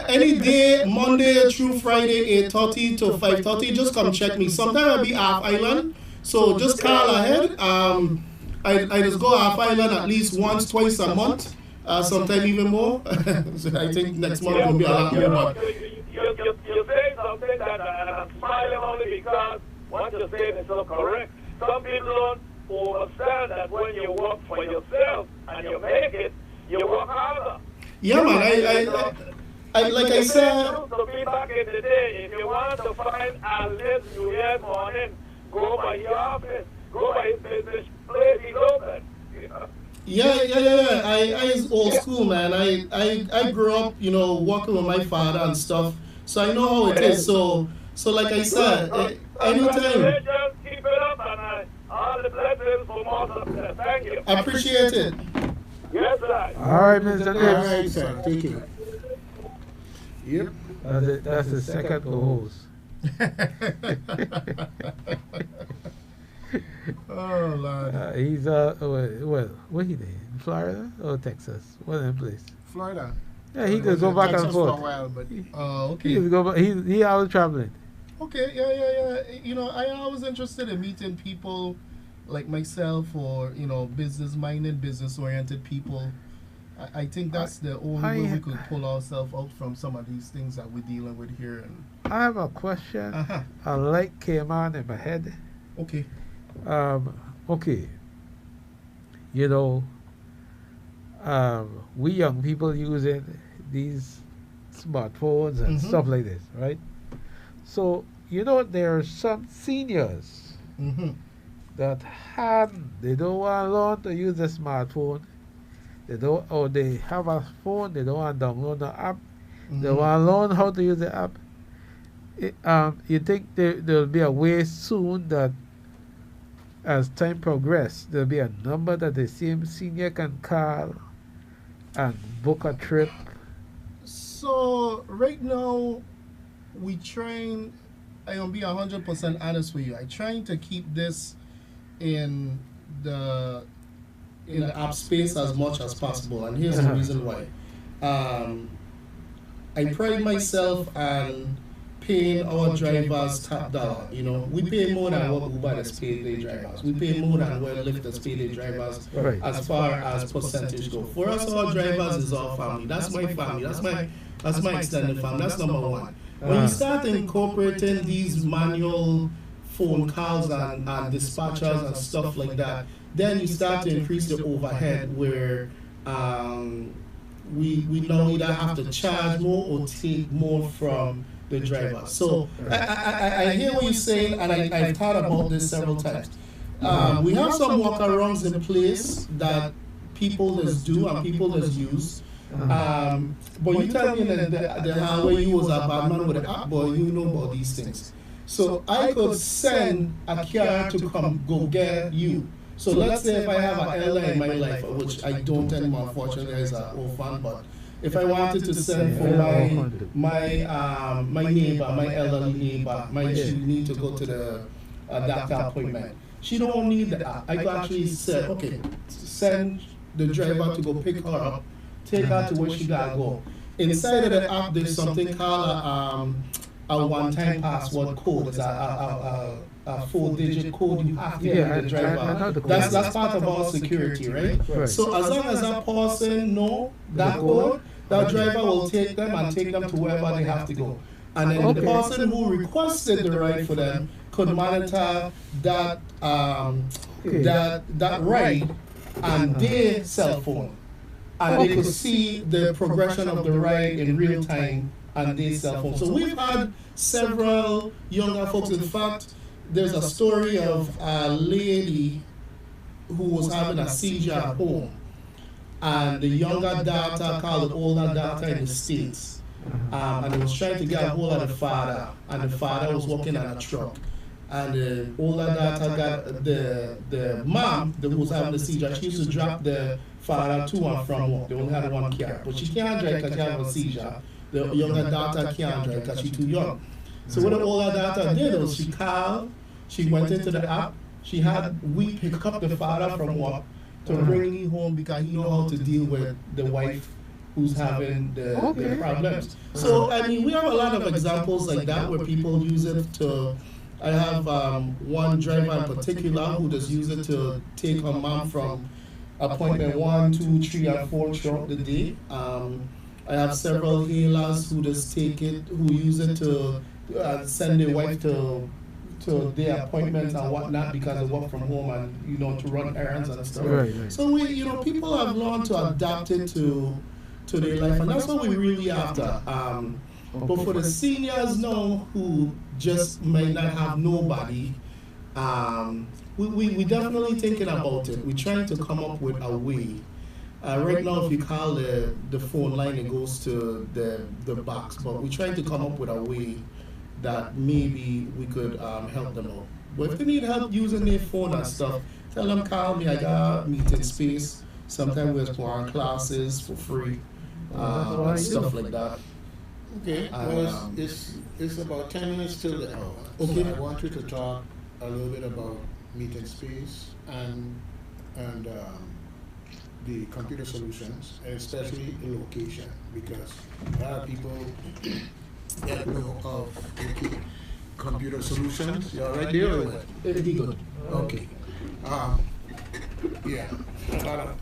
any day, Monday through Friday, 8:30 to 5:30, just come check me. Sometimes I'll be off island, So just call ahead. I just go off island at least once, twice a month, sometime even more. So I think next month will be a lot more. But You're saying something that I'm smiling only because what you're saying is so correct. Some people don't understand that when you work for yourself and you make it, you work harder. yeah, man, I like I said. To be back in the day, if you want to find a list New Year's morning, go by your office, go by this place is open. You know? Yeah. I is old school, man. I grew up, working with my father and stuff, so I know how it is. So like I said, anytime. Congratulations, keep it up, and all the blessings for more success. Thank you. I appreciate it. Yes, sir. All right, Mr. All Nips. right, sir. Take it. Yep. That's the second co-host. Oh, Lord. He's where he there? In Florida or Texas? One of them place. Florida. Yeah, he could go back Texas and for a forth. while, but He okay. could go back. He always traveling. Okay, yeah. I always interested in meeting people like myself, or business-minded, business-oriented people. I think that's the only way we could pull ourselves out from some of these things that we're dealing with here. And I have a question. A light came on in my head. okay, Okay. We young people using these smartphones and stuff like this, right? So, there are some seniors that they don't want to learn to use a smartphone. They have a phone, they don't want to download the app. They want to learn how to use the app. You think there'll be a way soon that as time progresses, there'll be a number that the same senior can call and book a trip? so right now we trying. I gonna be 100% honest with you. I trying to keep this in the app space as much as possible, and here's the reason why. I pride myself on paying our drivers top dollar. We pay more than what Uber is pay their drivers. We pay more than what Lyft is pay their drivers, as far as percentage go. For us, our drivers is our family. That's my family. That's my extended family. That's number one. When you start incorporating these manual phone calls and dispatchers and stuff like that, then you start to increase the overhead where we now either have to charge more or take more from the driver. So I hear what you're saying, and I've thought about this several times. We have some workarounds in place that people just do and people just use. But you tell me that the highway you was a bad man with an app, boy, you know about these things. So I could send a car to come go get you. So let's say if I have an elder in my life, which I don't anymore, unfortunately, as an orphan, but if I wanted to send for my neighbor, my elderly neighbor, she need to go to the doctor appointment. She don't need the app. I could actually say, okay, send the driver to go pick her up, take her to where she gotta go. Inside of the app, there's something called a one-time password code. It's a 4-digit code you have to give the driver. That's part of our security, right? So as long as that person know that code, that driver will take them to wherever they have to go. And then the person who requested the ride for them could monitor that that ride on their cell phone. And they could see the progression of the ride in real time on their cell phone. So we've had several younger folks. In fact, there's a story of a lady who was having a seizure at home, and the younger daughter called the older daughter in the States, and was trying to get a hold of the father, and the father was working on a truck, and the older daughter got the mom that was having the seizure. She used to drop the father to and from work. They only had one car, but she can't drive because she has a seizure. The younger daughter can't drive because she's too young. So what the older daughter did was she called, she went into the app, we pick up the father from work to bring him home because he know how to deal with the wife who's having the problems. So I mean, we have a lot of examples like that where people use it to I have one driver in particular who just use it to take her mom from appointment 1, 2, 3, and 4 throughout the day. I have several hailers who just take it, who use it to send their wife to their appointments and whatnot because they work from home and to run errands and stuff. Right. So we, people have learned to adapt it to their life, and that's what we really after. But for the seniors now who just might not have nobody, we definitely thinking about it. We're trying to come up with a way. Right now, if you call the phone line, it goes to the box. But we're trying to come up with a way that maybe we could help them out. But if they need help using their phone and stuff, tell them, call me. I got meeting space. Sometimes we're on classes for free, and stuff like that. Okay, well, it's about 10 minutes till the hour. Okay. So I want you to talk a little bit about meeting space and the computer solutions, and especially the location, because a lot of people that know of computer solutions. You all right there or what? It'd be good. Okay. Yeah,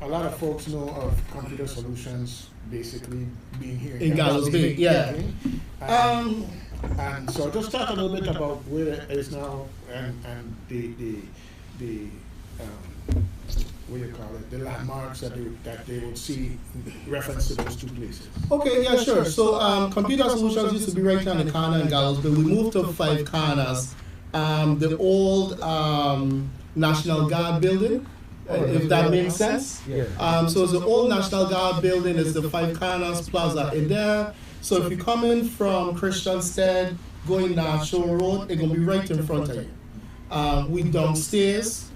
a lot of folks know of computer solutions basically being here In Gallows Bay, yeah. And so just talk a little bit about where it is now and the what do you call it, the landmarks that they would see reference to those two places. Okay, yeah, sure. So Computer Solutions used to be right here on the corner in Gallows Bay. We moved to 5 corners. The old National Guard building, if that makes sense. Yeah. So the old National Guard building is the 5 corners plaza in there. So if you come in from Christianstead, going down Shore Road, it's gonna be right in front of you. We downstairs.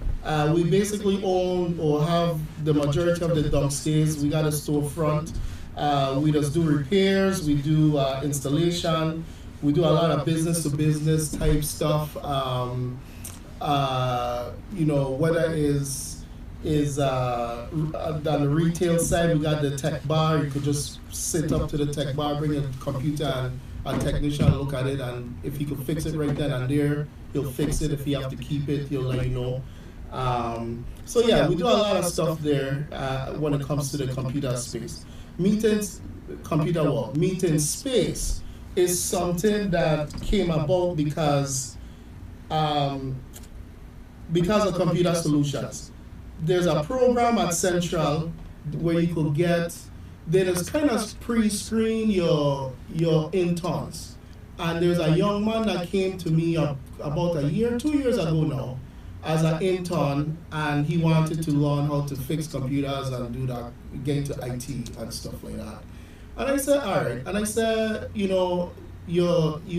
We basically own or have the majority of the downstairs. We got a storefront. We just do repairs. We do installation. We do a lot of business to business type stuff. Whether is on the retail side, we got the tech bar. You could just sit up to the tech bar, bring a computer, and a technician look at it, and if he could fix it right then and there, he'll fix it. If you have to keep it, he'll let you know. So yeah, we do a lot of stuff there when it comes to the computer space. Meeting space is something that came about because of computer solutions. There's a program at Central where you could they just kind of pre-screen your interns. And there's a young man that came to me about 2 years ago now, as an intern, and he wanted to learn how to fix computers and do that, get into IT and stuff like that. And I said, all right. And I said, you're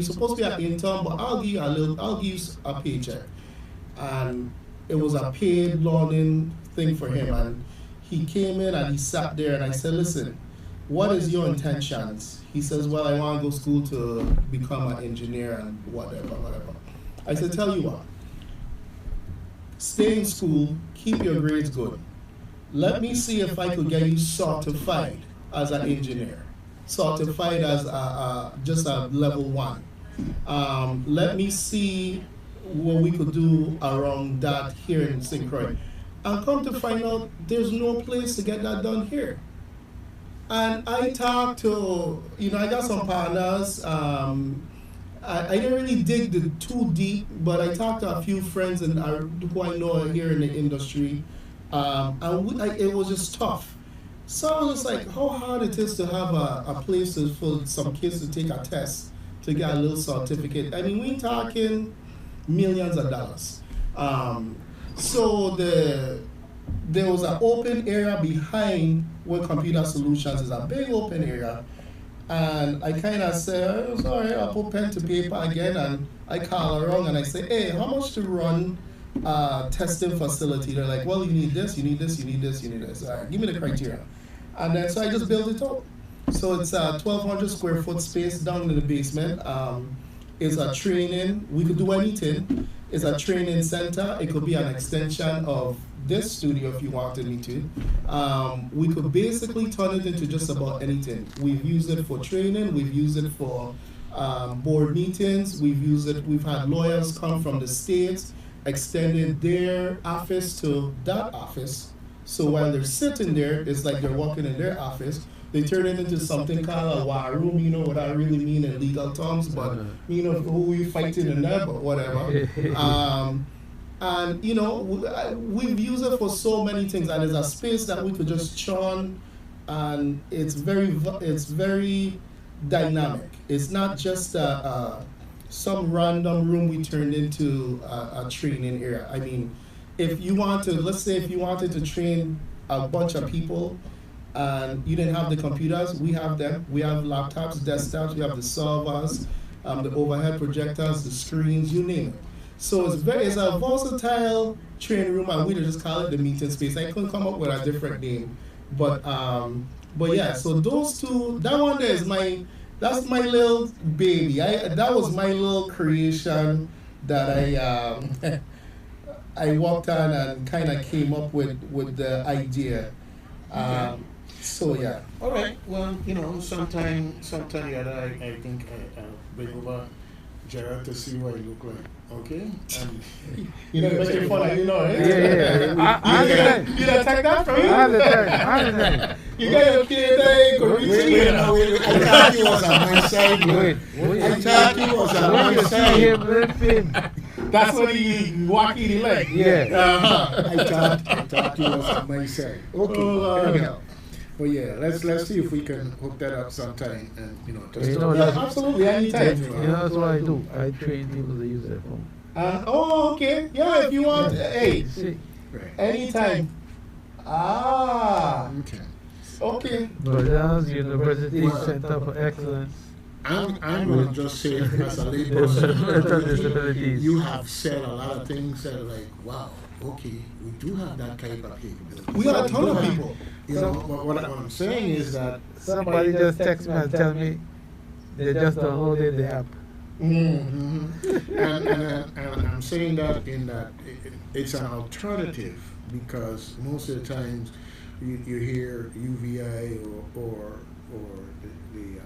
supposed to be an intern, but I'll give you a paycheck. And it was a paid learning thing for him. And he came in and he sat there, and I said, listen, what is your intentions? He says, well, I want to go to school to become an engineer and whatever. I said, tell you what. Stay in school, keep your grades good. Let me see if I could get you certified as an engineer, certified as just a level 1. Let me see what we could do around that here in St. Croix. And come to find out, there's no place to get that done here. And I talked to, I got some partners. I didn't really dig too deep, but I talked to a few friends who I know are here in the industry, and it was just tough. So I was just like, how hard it is to have a place for some kids to take a test to get a little certificate. I mean, we're talking millions of dollars. So there was an open area behind where Computer Solutions is, a big open area. And I kind of said, oh, sorry, I'll put pen to paper again, and I call around and I say, hey, how much to run a testing facility? They're like, well, you need this, you need this, you need this, you need this. All right, give me the criteria. And then so I just built it up. So it's a 1,200 square foot space down in the basement. It's a training, we could do anything. It's a training center. It could be an extension of this studio if you wanted me to. We could basically turn it into just about anything. We've used it for training, we've used it for board meetings. We've used it. We've had lawyers come from the states, extended their office to that office. So while they're sitting there, it's like they're walking in their office. They turn it into something called a war room, you know what I really mean in legal terms, but you know, who we fighting in there, but whatever. And you know, we've used it for so many things, and it's a space that we could just churn, and it's very dynamic. It's not just some random room we turned into a training area. I mean, if you want to, let's say if you wanted to train a bunch of people and you didn't have the computers, we have them. We have laptops, desktops, we have the servers, the overhead projectors, the screens, you name it. So it's a versatile training room, and we just call it the meeting space. I couldn't come up with a different name, but yeah. So those two, that one there is that's my little baby. That was my little creation that I walked on and kind of came up with the idea. So yeah. All right. Well, you know, sometime the other, I think I'll bring over Gerald to see what he look like. Okay. You know, make it fun, you know, right? Yeah. You don't take that from me. I understand. You got your kid there, Wait. I thought he was on my side. I thought he was on my side. That's when he walk in the leg. Yeah. I thought he was on my side. Okay. Anyhow. But yeah, let's see if we can hook that up sometime, and you know, just absolutely anytime. You know, that's what I do. I train people to use their phone. Okay. Yeah, if you want, hey, anytime. Okay. Bordell's University Center for Excellence. I'm going to just say, as a layperson, you have said a lot of things that are like, wow, okay, we do have that type of capability. We got a ton of people. You know, what I'm saying is that somebody just text me and tell me they just downloaded the app. And I'm saying that in that it's an alternative, because most of the times you hear UVI or the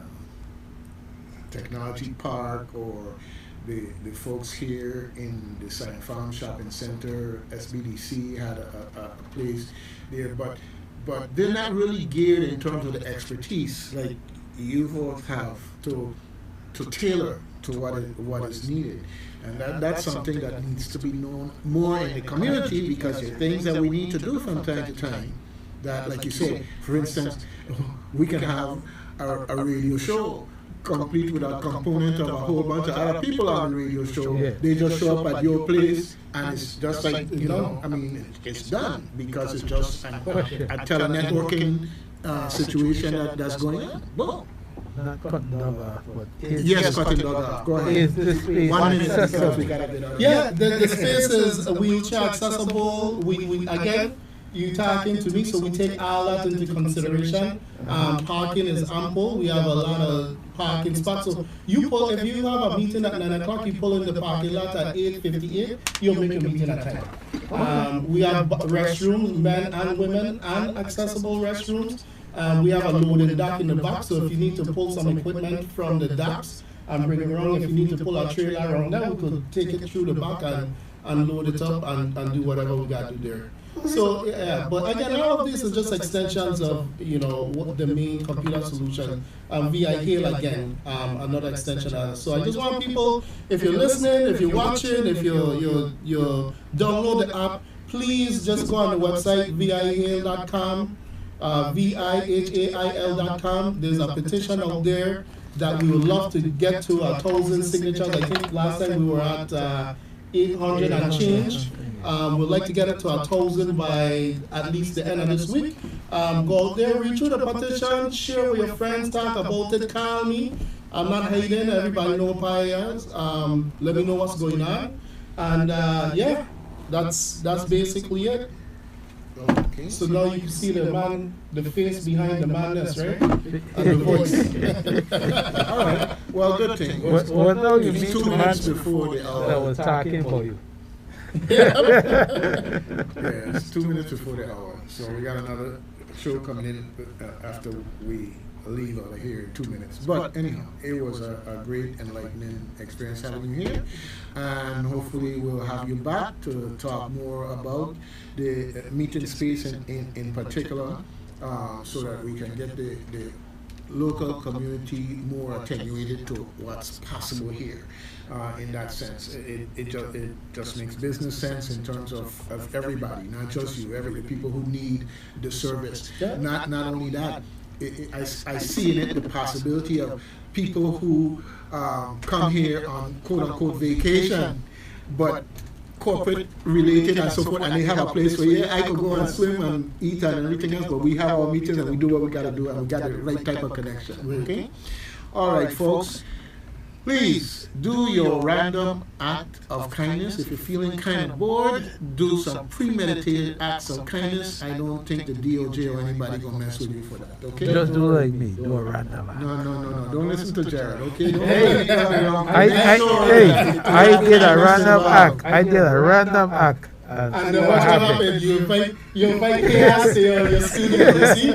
technology park, or the folks here in the Science Farm Shopping Center, SBDC had a place there, but they're not really geared in terms of the expertise. Like, you folks have to tailor to what is needed, and that's something that needs to be known more in the community, because there are things that we need to do from time to time. That, like you say, for instance, we can have a radio show complete with a component of a whole bunch of other people on the radio show. Yeah. They just show up at your place, and it's just like, you know, I mean, it's done, because it's just a telenetworking situation that's going on. Boom. Not cutting dog off, but yes, cutting dog off. Go ahead. Is this space 1 minute, because we gotta get out. Yeah, the space is wheelchair accessible. We again, you talking to me, so we take all that into consideration. Parking is ample. We have a lot of parking spots. So you pull, if you have a meeting at 9 o'clock, you pull in the parking lot at 8:58. You'll make a meeting at 10. We have restrooms, men and women, and accessible restrooms. We have a loading dock in the back, so if you need to pull some equipment from the docks and bring it around, if you need to pull a trailer around there, we could take it through the back and load it up and do whatever we got to do there. So yeah, but again, all of these are just extensions of, you know, what the main computer solution. VI Hail again, another extension of it. So I just want people, if you're listening, if you're watching, if you download the app, please just go on the website vihail.com. VIHAIL.com. There's a petition out there that we would love to get to 1,000 signatures. I think last time we were at 800 and change. We'd like to get it to 1,000 by at least the end of this week. Go out there, read through the petition, share with your friends, talk about it, call me. I'm not hiding, everybody knows Piers. Let me know what's going on. And yeah, that's basically it. Okay. So now you can see the face behind the madness, right? And the voice. All right. Well, good thing. Well, now you It's meet 2 the minutes man before the hour. that was talking for you. Yeah, it's 2 minutes before the hour. So we got another show coming in after we leave out of here in 2 minutes. But anyhow, it was a great enlightening experience having you here, and hopefully we'll have you back to talk more about the meeting space in particular, so that we can get the local community more attenuated to what's possible here. In that sense, it just makes business sense in terms of everybody, not just you, the people who need the service. Not only that, I see in it the possibility of people who come here on quote-unquote vacation, but corporate related and so forth, and they have a place where I could go and swim and eat and everything else, but we have our meetings and we do what we got to do, and we got the right type of connection. Okay? All right, folks. Please do your random act of kindness. If you're feeling kind of bored, do some premeditated acts of kindness. I don't think the DOJ or anybody gonna mess with you for that. Okay? Just do like me. Do a random act. No. Don't listen to Jared. Okay? I did a random act. And then what happened? You invite chaos to your studio, you see?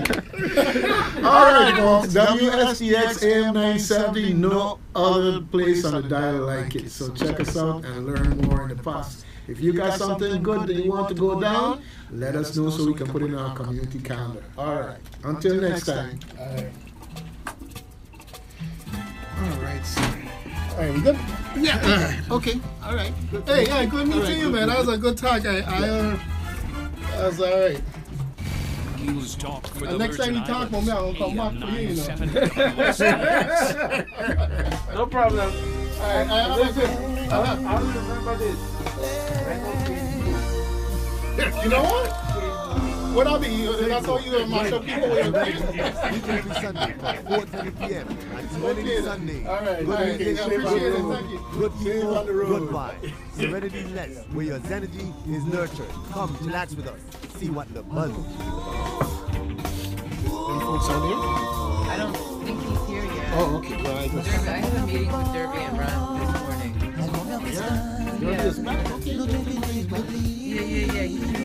All right, folks. WSTX AM 970, no other place on the dial like it. So check us out and learn more in the past. If you got something good that you want to go down, let us know so we can put it in our community calendar. All right. Until next time. All right, sir. All right, we good? Yeah. Okay. All right. Good. Hey, yeah, good meeting you, man. That was a good talk. That was all right. News talk for the next time you talk for me, I'm gonna come back for you, you know. No problem. All right. I'll remember this. You know what? What I'll be, that's how you mash up people with your things. Every Sunday from 4:30 p.m. Serenity Sunday. All right. Good music, Appreciate it. Thank you. good people, good vibes. Serenity Nest, where your sanity is nurtured. Come, relax with us. See what the buzz is about. Any folks out here? I don't think he's here yet. Oh, okay. Well, I I have a meeting with Derby and Ron this morning. You're just back. Okay. Yeah. He's